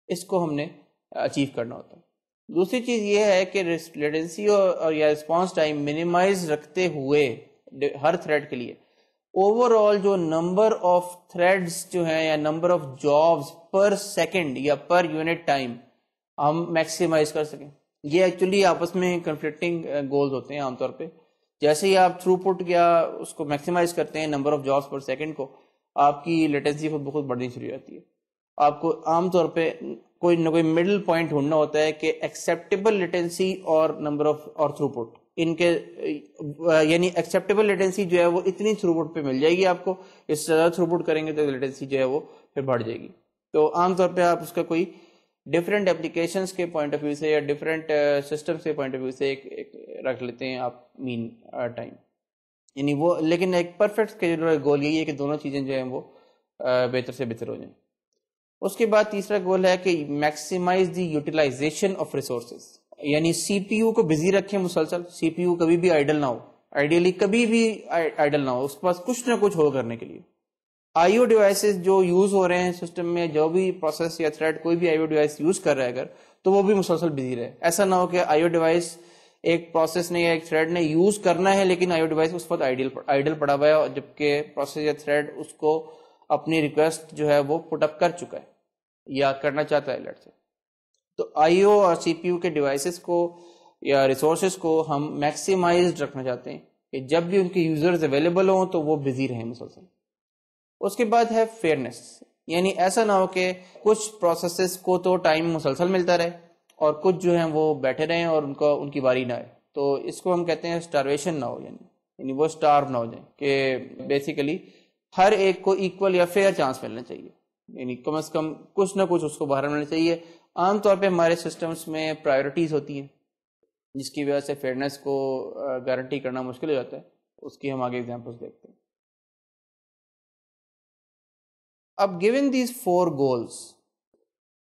اس کو ہم نے اچیو کرنا ہوتا ہے. دوسری چیز یہ ہے کہ لیٹنسی اور یا رسپانس ٹائم منیمائز رکھتے ہوئے ہر تھریڈ کے لیے اوور آل جو نمبر آف تھریڈز جو ہیں یا number of jobs per second یا پر یونٹ ٹائم ہم میکسیمائز کر سکیں. یہ ایکچولی آپس میں کنفلکٹنگ گولز ہوتے ہیں عام طور پہ. جیسے ہی آپ تھرو پٹ یا اس کو میکسیمائز کرتے ہیں number of jobs per second کو, آپ کی لیٹنسی خود بخود بڑھنی شروع ہو جاتی ہے. آپ کو عام طور پہ کوئی نہ کوئی مڈل پوائنٹ ڈھونڈنا ہوتا ہے کہ ایکسیپٹیبل لیٹنسی اور نمبر آف اور تھرو پٹ ان کے, یعنی ایکسیپٹیبل لیٹنسی جو ہے وہ اتنی تھرو پٹ پہ مل جائے گی آپ کو, اس سے زیادہ تھرو پٹ کریں گے تو لیٹنسی جو ہے وہ پھر بڑھ جائے گی. تو عام طور پہ آپ اس کا کوئی ڈفرینٹ اپلیکیشنس کے پوائنٹ آف ویو سے یا ڈفرینٹ سسٹمس کے پوائنٹ آف ویو سے ایک رکھ لیتے ہیں آپ مین ٹائم, یعنی وہ. لیکن ایک پرفیکٹ اسکیجولر گول یہی ہے کہ دونوں چیزیں جو ہیں وہ بہتر سے بہتر ہو جائیں. اس کے بعد تیسرا گول ہے کہ maximize the utilization of resources, یعنی سی پی یو کو بزی رکھیں مسلسل. سی پی یو کبھی بھی آئیڈل نہ ہو, آئیڈیلی کبھی بھی آئیڈل نہ ہو, اس کے پاس کچھ نہ کچھ ہو کرنے کے لیے. آئی او ڈیوائسز جو یوز ہو رہے ہیں سسٹم میں, جو بھی پروسیس یا تھریڈ کوئی بھی آئی او ڈیوائس یوز کر رہا ہے اگر, تو وہ بھی مسلسل بزی رہے. ایسا نہ ہو کہ آئی او ڈیوائس ایک پروسیس نے یا ایک تھریڈ نے یوز کرنا ہے لیکن آئی او ڈیوائس اس وقت آئیڈل پڑا ہوا ہے, جبکہ پروسیس یا تھریڈ اس کو اپنی ریکویسٹ جو ہے وہ پٹ اپ کر چکا ہے یا کرنا چاہتا ہے لیٹ سے. تو آئی او اور سی پی یو کے ڈیوائسز کو یا ریسورسز کو ہم میکسیمائزڈ رکھنا چاہتے ہیں کہ جب بھی ان کے یوزرز اویلیبل ہوں تو وہ بزی رہیں مسلسل. اس کے بعد ہے فیئرنیس, یعنی ایسا نہ ہو کہ کچھ پروسیسز کو تو ٹائم مسلسل ملتا رہے اور کچھ جو ہیں وہ بیٹھے رہیں اور ان کی باری نہ آئے. تو اس کو ہم کہتے ہیں اسٹارویشن نہ ہو, یعنی وہ اسٹارو نہ ہو جائیں, کہ بیسیکلی ہر ایک کو ایکول یا فیئر چانس ملنا چاہیے, یعنی کم از کم کچھ نہ کچھ اس کو باہر ملنا چاہیے. عام طور پہ ہمارے سسٹمز میں پرائیورٹیز ہوتی ہیں جس کی وجہ سے فیئرنیس کو گارنٹی کرنا مشکل ہو جاتا ہے. اس کی ہم آگے ایگزامپلس دیکھتے ہیں. اب گیون دیز 4 گولز,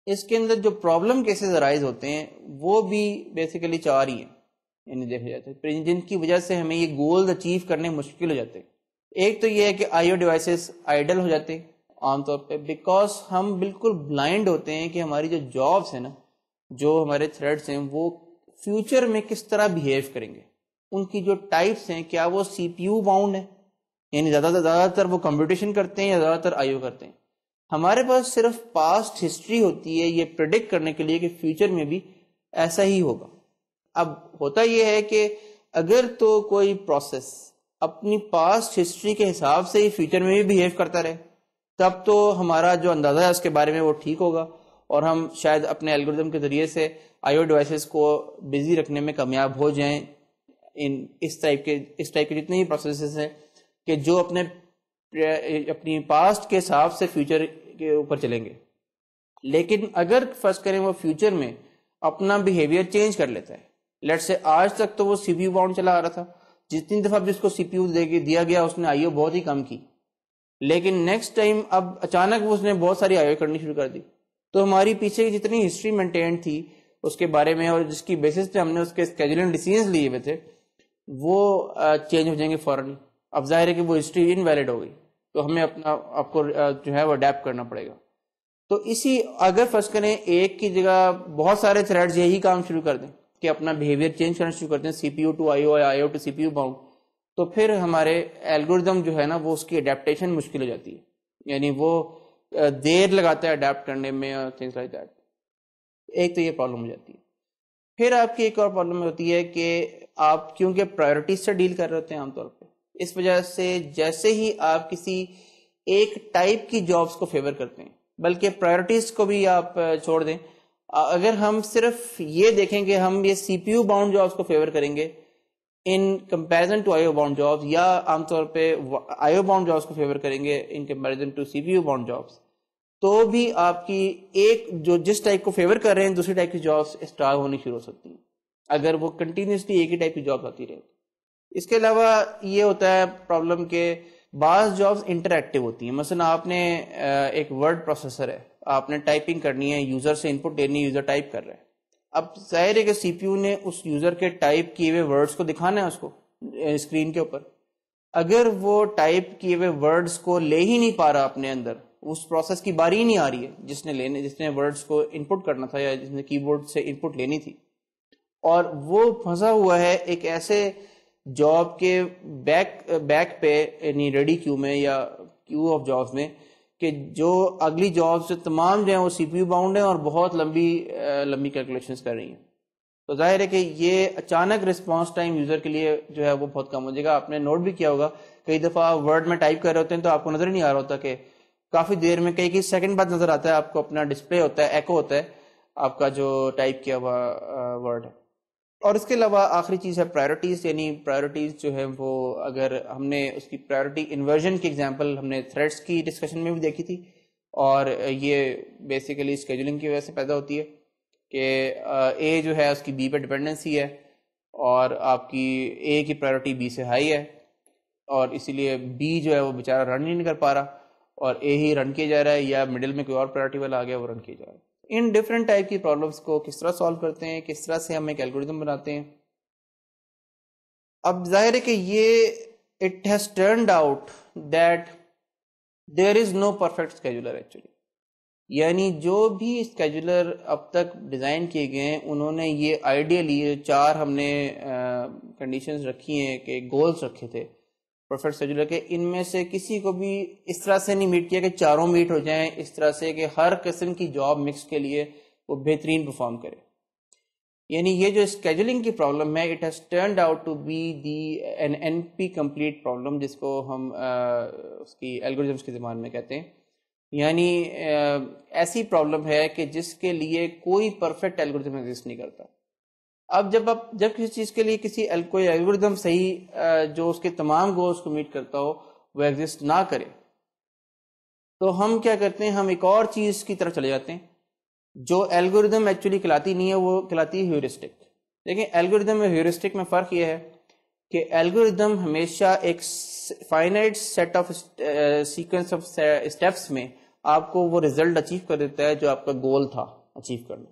اس کے اندر جو پرابلم کیسز ارائز ہوتے ہیں وہ بھی بیسیکلی 4 ہی ہیں, یعنی دیکھا جاتا ہے جن کی وجہ سے ہمیں یہ گولز اچیو کرنے مشکل ہو جاتے ہیں. ایک تو یہ ہے کہ آئی او ڈیوائسز آئیڈل ہو جاتے ہیں عام طور پہ بیکاز ہم بالکل بلائنڈ ہوتے ہیں کہ ہماری جو جابس ہیں نا, جو ہمارے تھریڈس ہیں, وہ فیوچر میں کس طرح بیہیو کریں گے. ان کی جو ٹائپس ہیں, کیا وہ سی پی یو باؤنڈ ہیں, یعنی زیادہ تر وہ کمپیوٹیشن کرتے ہیں یا زیادہ تر آئی او کرتے ہیں. ہمارے پاس صرف پاسٹ ہسٹری ہوتی ہے یہ پریڈکٹ کرنے کے لیے کہ فیوچر میں بھی ایسا ہی ہوگا. اب ہوتا یہ ہے کہ اگر تو کوئی پروسیس اپنی پاسٹ ہسٹری کے حساب سے ہی فیوچر میں بھی بیہیو کرتا رہے تب تو ہمارا جو اندازہ ہے اس کے بارے میں وہ ٹھیک ہوگا اور ہم شاید اپنے الگوریتم کے ذریعے سے آئی او ڈیوائسز کو بزی رکھنے میں کامیاب ہو جائیں اس ٹائپ کے جتنے ہی پروسیسز ہیں کہ جو اپنی پاسٹ کے حساب سے فیوچر کے اوپر چلیں گے. لیکن اگر فرض کریں وہ فیوچر میں اپنا بیہیویئر چینج کر لیتا ہے, لیٹ سے آج تک تو وہ سی پی یو باؤنڈ چلا آ رہا تھا, جتنی دفعہ بھی اس کو سی پی یو دیا گیا اس نے آئی او بہت ہی کم کی, لیکن نیکسٹ ٹائم اب اچانک وہ اس نے بہت ساری آئی او کرنی شروع کر دی. تو ہماری پیچھے کی جتنی ہسٹری مینٹین تھی اس کے بارے میں اور جس کی بیسس پہ ہم نے اس کے اسکیجولنگ ڈیسیژنز لیے ہوئے تھے وہ چینج ہو جائیں گے فوراً. اب ظاہر ہے کہ وہ ہسٹری انویلڈ ہو گئی تو ہمیں آپ کو جو ہے وہ اڈیپٹ کرنا پڑے گا. تو اگر فرض کریں ایک کی جگہ بہت سارے تھریڈز یہی کام شروع کر دیں کہ اپنا بیہیویئر چینج کرنا شروع کر دیں سی P you to I O یا I O to C P U bound, تو پھر ہمارے الگوریتم جو ہے نا وہ اس کی اڈیپٹیشن مشکل ہو جاتی ہے, یعنی وہ دیر لگاتا ہے اڈیپٹ کرنے میں اور تھنگس لائک دیٹ. ایک تو یہ پرابلم ہو جاتی ہے. پھر آپ کی ایک اور پرابلم ہوتی ہے کہ آپ کیونکہ پرائیورٹیز سے ڈیل کر رہے ہوتے ہیں عام طور پہ, اس وجہ سے جیسے ہی آپ کسی ایک ٹائپ کی جابس کو فیور کرتے ہیں, بلکہ پرائیورٹیز کو بھی آپ چھوڑ دیں, اگر ہم صرف یہ دیکھیں کہ ہم یہ C P U bound jobs کو فیور کریں گے in comparison to I O bound jobs, یا عام طور پہ آئی او باؤنڈ جابس کو فیور کریں گے in comparison to C P U bound jobs, تو بھی آپ کی ایک جو جس ٹائپ کو فیور کر رہے ہیں دوسری ٹائپ کی جابس اسٹار ہونی شروع ہو سکتی ہیں اگر وہ کنٹینیوسلی ایک ہی ٹائپ کی جاب آتی رہے. اس کے علاوہ یہ ہوتا ہے پرابلم کہ بعض جابس انٹریکٹیو ہوتی ہیں. مثلا آپ نے ایک ورڈ پروسیسر ہے, آپ نے ٹائپنگ کرنی ہے, یوزر سے انپٹ لینی ہے, یوزر ٹائپ کر رہا ہے. اب ظاہر ہے کہ سی پی یو نے اس یوزر کے ٹائپ کیے ہوئے ورڈز کو دکھانا ہے اس کو اسکرین کے اوپر. اگر وہ ٹائپ کیے ہوئے ورڈز کو لے ہی نہیں پا رہا اپنے اندر, اس پروسیس کی باری ہی نہیں آ رہی ہے جس نے ورڈز کو انپٹ کرنا تھا یا جس نے کی بورڈ سے انپٹ لینی تھی, اور وہ پھنسا ہوا ہے ایک ایسے جاب کے بیک پہ, یعنی ریڈی کیو میں یا کیو آف جابس میں, کہ جو اگلی جاب سے تمام جو ہیں وہ سی پی یو باؤنڈ ہیں اور بہت لمبی کیلکولیشنز کر رہی ہیں. تو ظاہر ہے کہ یہ اچانک رسپانس ٹائم یوزر کے لیے جو ہے وہ بہت کم ہو جائے گا. آپ نے نوٹ بھی کیا ہوگا کئی دفعہ ورڈ میں ٹائپ کر رہے ہوتے ہیں تو آپ کو نظر ہی نہیں آ رہا ہوتا کہ کافی دیر میں کئی سیکنڈ بعد نظر آتا ہے آپ کو اپنا ڈسپلے ہوتا ہے, ایکو ہوتا ہے آپ کا جو ٹائپ کیا ہوا ورڈ ہے. اور اس کے علاوہ آخری چیز ہے پرائیورٹیز, یعنی پرائیورٹیز جو ہے وہ اگر ہم نے اس کی پرائیورٹی انورژن کی ایگزامپل ہم نے تھریڈس کی ڈسکشن میں بھی دیکھی تھی, اور یہ بیسیکلی اسکیجولنگ کی وجہ سے پیدا ہوتی ہے کہ اے جو ہے اس کی بی پہ ڈپینڈنسی ہے اور آپ کی اے کی پرائیورٹی بی سے ہائی ہے, اور اسی لیے بی جو ہے وہ بیچارہ رن ہی نہیں کر پا رہا اور اے ہی رن کیا جا رہا ہے, یا مڈل میں کوئی اور پرائیورٹی والا آ گیا وہ رن کیا جا رہا ہے. ان ڈفرینٹ ٹائپ کی پرابلمس کو کس طرح سالو کرتے ہیں, کس طرح سے ہم ایک الگوریتم بناتے ہیں. اب ظاہر ہے کہ یہ it has turned out that there is no perfect scheduler actually, یعنی جو بھی اسکیجولر اب تک ڈیزائن کیے گئے ہیں انہوں نے یہ آئیڈیلی 4 ہم نے کنڈیشنز رکھی ہیں کہ گولز رکھے تھے پرفیکٹ اسکیجولر کے، ان میں سے کسی کو بھی اس طرح سے نہیں میٹ کیا کہ چاروں میٹ ہو جائیں اس طرح سے کہ ہر قسم کی جاب مکس کے لیے وہ بہترین پرفارم کرے. یعنی یہ جو اسکیجولنگ کی پرابلم ہے it has turned out to be the N N P complete problem, جس کو ہم اس کی الگورتھمس کی زبان میں کہتے ہیں. یعنی ایسی پرابلم ہے کہ جس کے لیے کوئی پرفیکٹ الگورتھم ایگزسٹ نہیں کرتا. اب جب کسی چیز کے لیے کوئی الگورتھم صحیح جو اس کے تمام گولز کو میٹ کرتا ہو وہ ایگزسٹ نہ کرے تو ہم کیا کرتے ہیں، ہم ایک اور چیز کی طرف چلے جاتے ہیں جو الگورتھم ایکچولی کہلاتی نہیں ہے، وہ کہلاتی ہے ہیورسٹک. دیکھیں الگورتھم میں ہیورسٹک میں فرق یہ ہے کہ الگورتھم ہمیشہ ایک finite set of sequence of steps میں آپ کو وہ ریزلٹ اچیو کر دیتا ہے جو آپ کا گول تھا اچیو کرنا،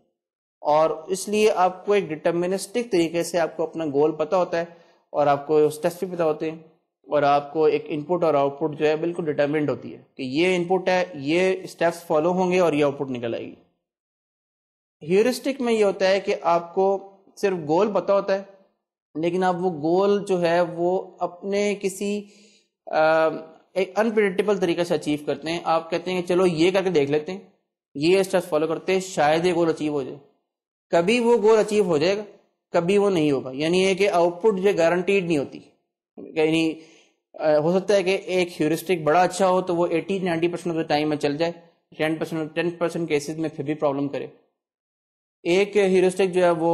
اور اس لیے آپ کو ایک ڈٹرمنسٹک طریقے سے آپ کو اپنا گول پتہ ہوتا ہے اور آپ کو اسٹیپس بھی پتہ ہوتے ہیں، اور آپ کو ایک ان پٹ اور آؤٹ پٹ جو ہے بالکل ڈٹرمنڈ ہوتی ہے کہ یہ ان پٹ ہے، یہ اسٹیپس فالو ہوں گے اور یہ آؤٹ پٹ نکل آئے گی. ہیورسٹک میں یہ ہوتا ہے کہ آپ کو صرف گول پتہ ہوتا ہے لیکن آپ وہ گول جو ہے وہ اپنے کسی ایک انپریڈکٹیبل طریقے سے اچیو کرتے ہیں. آپ کہتے ہیں کہ چلو یہ کر کے دیکھ لیتے ہیں، یہ اسٹیپس فالو کرتے ہیں، شاید یہ گول اچیو ہو جائے. کبھی وہ گول اچیو ہو جائے گا، کبھی وہ نہیں ہوگا. یعنی یہ کہ آؤٹ پٹ جو گارنٹیڈ نہیں ہوتی. یعنی ہو سکتا ہے کہ ایک ہیورسٹک بڑا اچھا ہو تو وہ 80-90% آف دا ٹائم میں چل جائے، 10% کیسز میں پھر بھی پرابلم کرے. ایک ہیورسٹک جو ہے وہ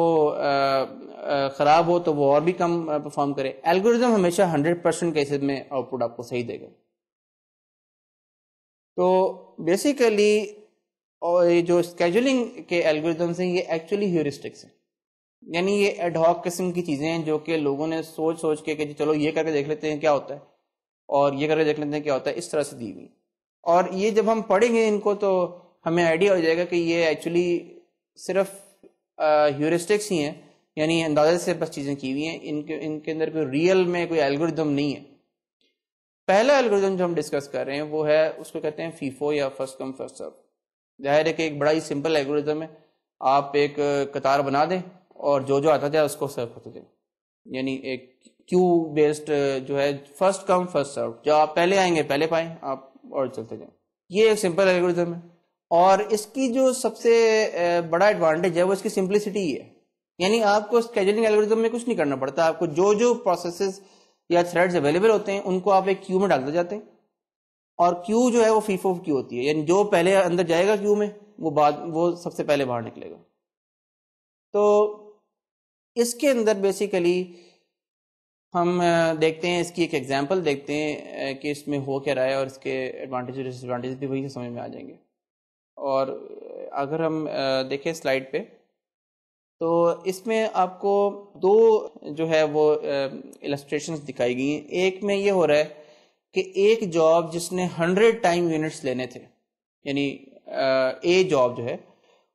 خراب ہو تو وہ اور بھی کم پرفارم کرے. الگورتھم ہمیشہ 100% کیسز میں آؤٹ پٹ آپ کو صحیح دے گا. تو بیسیکلی اور یہ جو اسکیجولنگ کے الگورتھمس ہیں یہ ایکچولی ہیورسٹکس ہیں، یعنی یہ ایڈ ہاک قسم کی چیزیں ہیں جو کہ لوگوں نے سوچ کے کہ چلو یہ کر کے دیکھ لیتے ہیں کیا ہوتا ہے اور یہ کر کے دیکھ لیتے ہیں کیا ہوتا ہے، اس طرح سے دی ہوئی. اور یہ جب ہم پڑھیں گے ان کو تو ہمیں آئیڈیا ہو جائے گا کہ یہ ایکچولی صرف ہیورسٹکس ہی ہیں، یعنی اندازے سے بس چیزیں کی ہوئی ہیں، ان کے اندر کوئی ریئل میں کوئی الگورتھم نہیں ہے. پہلا الگورتھم جو ہم ڈسکس کر رہے ہیں وہ ہے، اس کو کہتے ہیں فیفو یا فرسٹ کم فرسٹ سرو. ظاہر ہے کہ ایک بڑا ہی سمپل الگورتھم ہے، آپ ایک قطار بنا دیں اور جو آتا جائے اس کو سرو کرتے جائیں. یعنی ایک کیو بیسڈ جو ہے فرسٹ کم فرسٹ سرو، جو آپ پہلے آئیں گے پہلے پائیں آپ اور چلتے جائیں. یہ ایک سمپل الگورتھم ہے اور اس کی جو سب سے بڑا ایڈوانٹیج ہے وہ اس کی سمپلسٹی ہے. یعنی آپ کو اسکیجولنگ الگورتھم میں کچھ نہیں کرنا پڑتا، آپ کو جو پروسیسز یا تھریڈز اویلیبل ہوتے ہیں ان کو آپ ایک کیو میں ڈالتے جاتے ہیں، اور کیو جو ہے وہ فیفو کیو ہوتی ہے، یعنی جو پہلے اندر جائے گا کیو میں وہ سب سے پہلے باہر نکلے گا. تو اس کے اندر بیسیکلی ہم دیکھتے ہیں، اس کی ایک ایگزامپل دیکھتے ہیں کہ اس میں ہو کیا رہا ہے اور اس کے ایڈوانٹیج اور ڈس ایڈوانٹیج بھی وہی سے سمجھ میں آ جائیں گے. اور اگر ہم دیکھیں سلائڈ پہ تو اس میں آپ کو 2 جو ہے وہ السٹریشنز دکھائی گئی ہیں. ایک میں یہ ہو رہا ہے کہ ایک جاب جس نے 100 ٹائم یونٹس لینے تھے، یعنی اے جاب جو ہے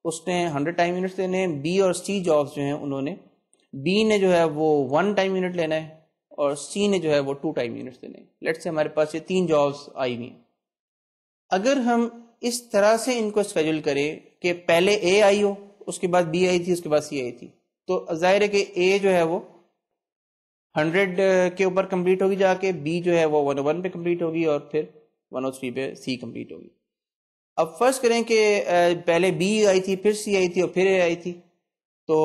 اس نے 100 ٹائم یونٹس لینے ہیں، بی اور سی جابس جو ہیں انہوں نے، بی نے جو ہے وہ 1 ٹائم یونٹ لینا ہے اور سی نے جو ہے وہ 2 ٹائم یونٹس لینے ہیں. لیٹس سے ہمارے پاس یہ 3 جابس آئی ہوئی ہیں. اگر ہم اس طرح سے ان کو اسکیجول کریں کہ پہلے اے آئی ہو، اس کے بعد بی آئی تھی، اس کے بعد سی آئی تھی، تو ظاہر ہے کہ اے جو ہے وہ 100 کے اوپر کمپلیٹ ہوگی، جا کے بی جو ہے وہ 101 پہ کمپلیٹ ہوگی اور پھر 103 پہ سی کمپلیٹ ہوگی. اب فرض کریں کہ پہلے بی آئی تھی، پھر سی آئی تھی اور پھر اے آئی تھی، تو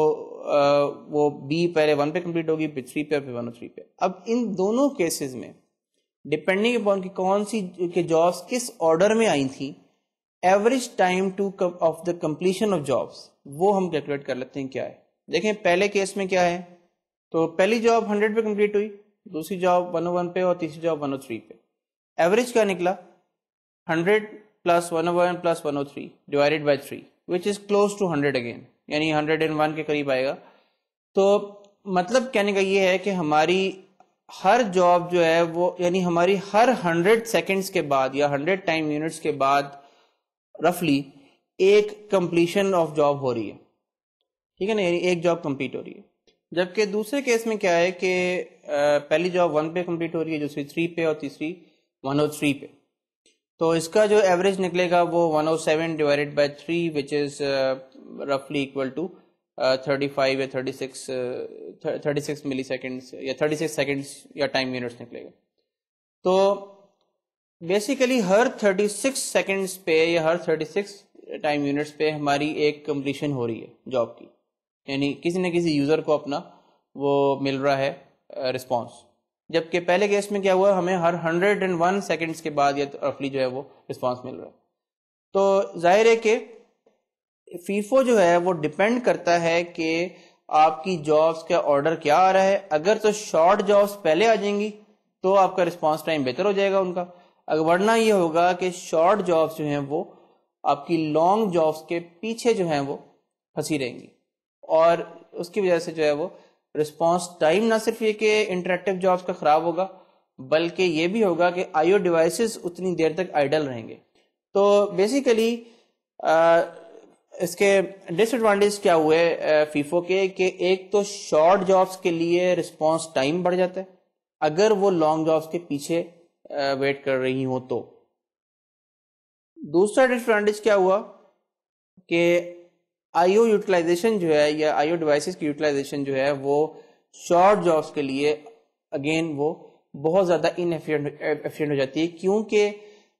وہ بی پہلے 1 پہ کمپلیٹ ہوگی، پھر 3 پہ، پھر 103 پہ. اب ان دونوں کیسز میں ڈپینڈنگ اپون کی کون سی کے جابس کس آرڈر میں آئی تھیں، average time of the completion of jobs وہ ہم کیلکولیٹ کر لیتے ہیں کیا ہے. دیکھیں پہلے کیس میں کیا ہے، تو پہلی جاب 100 پہ کمپلیٹ ہوئی، دوسری جاب 101 پہ اور تیسری جاب 103 پہ. ایوریج کیا نکلا، 100 plus 101 plus 103 divided by 3 which is close to 100 again, یعنی 101 کے قریب آئے گا. تو مطلب کہنے کا یہ ہے کہ ہماری ہر جاب جو ہے وہ، یعنی ہماری ہر 100 سیکنڈز کے بعد یا 100 ٹائم یونٹس کے بعد رفلی ایک کمپلیشن آف جاب ہو رہی ہے، ٹھیک ہے نا، یعنی ایک جاب کمپلیٹ ہو رہی ہے. جبکہ دوسرے کیس میں کیا ہے کہ پہلی جاب 1 پہ کمپلیٹ ہو رہی ہے، دوسری 3 پہ اور تیسری 103 پہ. تو اس کا جو ایوریج نکلے گا وہ 107 ڈیوائڈیڈ بائی 3 وچ از رفلی اکول ٹو 35 یا 36 ملی سیکنڈس یا 36 سیکنڈس یا ٹائم یونٹس نکلے گا. تو بیسیکلی ہر 36 سیکنڈس پہ یا ہر 36 ٹائم یونٹس پہ ہماری ایک کمپلیشن ہو رہی ہے جاب کی, یعنی کسی نہ کسی یوزر کو اپنا وہ مل رہا ہے رسپانس. جبکہ پہلے کیس میں کیا ہوا, ہمیں ہر 101 سیکنڈس کے بعد یا رفلی جو ہے وہ رسپانس مل رہا ہے. تو ظاہر ہے کہ فیفو جو ہے وہ ڈپینڈ کرتا ہے کہ آپ کی جابس کا آرڈر کیا آ رہا ہے. اگر تو شارٹ جابس پہلے آ جائیں گی تو آپ کا رسپانس ٹائم بہتر ہو جائے گا ان کا, اگر ورنہ یہ ہوگا کہ شارٹ جابس جو ہیں وہ آپ کی لانگ جابس کے پیچھے جو ہیں وہ پھنسی رہیں گی, اور اس کی وجہ سے جو ہے وہ رسپانس ٹائم نہ صرف یہ کہ انٹریکٹیو جابس کا خراب ہوگا, بلکہ یہ بھی ہوگا کہ آئی او ڈیوائسز اتنی دیر تک آئیڈل رہیں گے. تو بیسیکلی اس کے ڈس ایڈوانٹیج کیا ہوئے فیفو کے, کہ ایک تو شارٹ جابس کے لیے رسپانس ٹائم بڑھ جاتا ہے اگر وہ لانگ جابس کے پیچھے ویٹ کر رہی ہوں تو. دوسرا ڈس ایڈوانٹیج کیا ہوا کہ آئی او یوٹیلائزیشن جو ہے یا آئی او ڈیوائسز کی یوٹیلائزیشن جو ہے وہ شارٹ جابس کے لیے اگین وہ بہت زیادہ انفیشینٹ ہو جاتی ہے, کیونکہ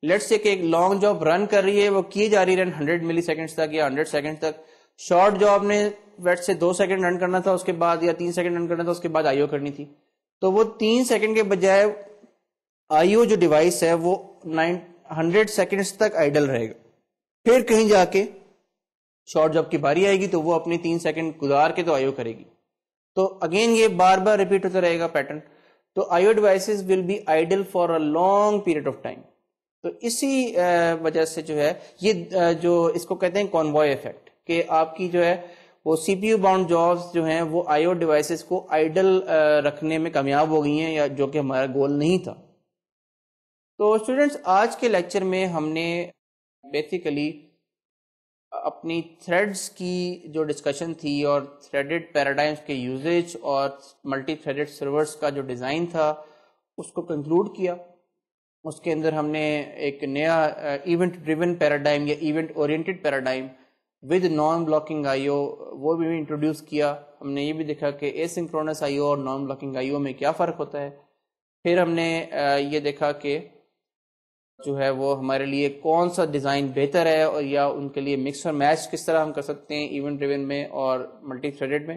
لیٹس سے کہ ایک لانگ جاب رن کر رہی ہے, وہ کی جا رہی ہے 100 ملی سیکنڈس تک یا 100 سیکنڈ تک. شارٹ جاب نے ویٹ سے 2 سیکنڈ رن کرنا تھا اس کے بعد, یا 3 سیکنڈ رن کرنا تھا اس کے بعد آئی او کرنی تھی. تو وہ 3 سیکنڈ کے بجائے آئی او جو ڈیوائس ہے وہ 100 سیکنڈس تک آئیڈل رہے گا. پھر کہیں جا کے شارٹ جاب کی باری آئے گی تو وہ اپنی 3 سیکنڈ گزار کے تو آئی او کرے گی. تو اگین یہ بار بار ریپیٹ ہوتا رہے گا پیٹرن. تو I O devices will be idle for a long period of time. تو اسی وجہ سے جو ہے یہ جو اس کو کہتے ہیں کانوائے ایفیکٹ, کہ آپ کی جو ہے وہ سی پی یو باؤنڈ جابس جو ہیں وہ آئی او ڈیوائسز کو آئیڈل رکھنے میں کامیاب ہو گئی ہیں, یا جو کہ ہمارا گول نہیں تھا. تو اسٹوڈینٹس آج کے لیکچر میں ہم نے بیسیکلی اپنی تھریڈز کی جو ڈسکشن تھی اور تھریڈڈ پیراڈائمس کے یوزیج اور ملٹی تھریڈڈ سرورز کا جو ڈیزائن تھا اس کو کنکلوڈ کیا. اس کے اندر ہم نے ایک نیا ایونٹ ڈریون پیراڈائم یا event oriented paradigm with non blocking I O وہ بھی انٹروڈیوس کیا. ہم نے یہ بھی دیکھا کہ اے سنکرونس آئی او اور نان بلاکنگ آئی او میں کیا فرق ہوتا ہے. پھر ہم نے یہ دیکھا کہ جو ہے وہ ہمارے لیے کون سا ڈیزائن بہتر ہے, اور یا ان کے لیے مکس اور میچ کس طرح ہم کر سکتے ہیں ایونٹ ڈریون میں اور ملٹی تھریڈڈ میں.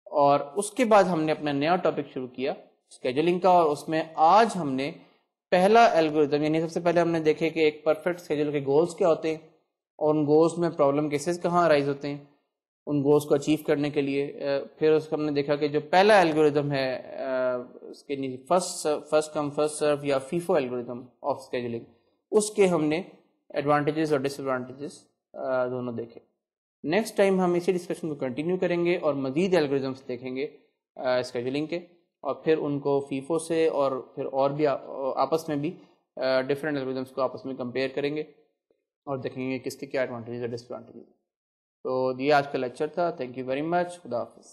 اور اس کے بعد ہم نے اپنا نیا ٹاپک شروع کیا اسکیجولنگ کا, اور اس میں آج ہم نے پہلا الگورتھم, یعنی سب سے پہلے ہم نے دیکھے کہ ایک پرفیکٹ اسکیجول کے گولز کیا ہوتے ہیں اور ان گولز میں پرابلم کیسز کہاں رائز ہوتے ہیں ان گولز کو اچیو کرنے کے لیے. پھر اس کو ہم نے دیکھا کہ جو پہلا الگورتھم ہے اس کے فرسٹ کم فرسٹ سرو یا فیفو الگورتھم آف اسکیجولنگ, اس کے ہم نے ایڈوانٹیجز اور ڈس ایڈوانٹیجز دونوں دیکھے. نیکسٹ ٹائم ہم اسی ڈسکشن کو کنٹینیو کریں گے اور مزید الگورتھمس دیکھیں گے اسکیجولنگ کے, اور پھر ان کو فیفو سے اور پھر اور بھی آپس میں بھی ڈفرینٹ الگورتھمس کو آپس میں کمپیئر کریں گے اور دیکھیں گے کس کے کیا ایڈوانٹیجز اور ڈس ایڈوانٹیجز. تو یہ آج کا لیکچر تھا. Thank you very much. خدا حافظ.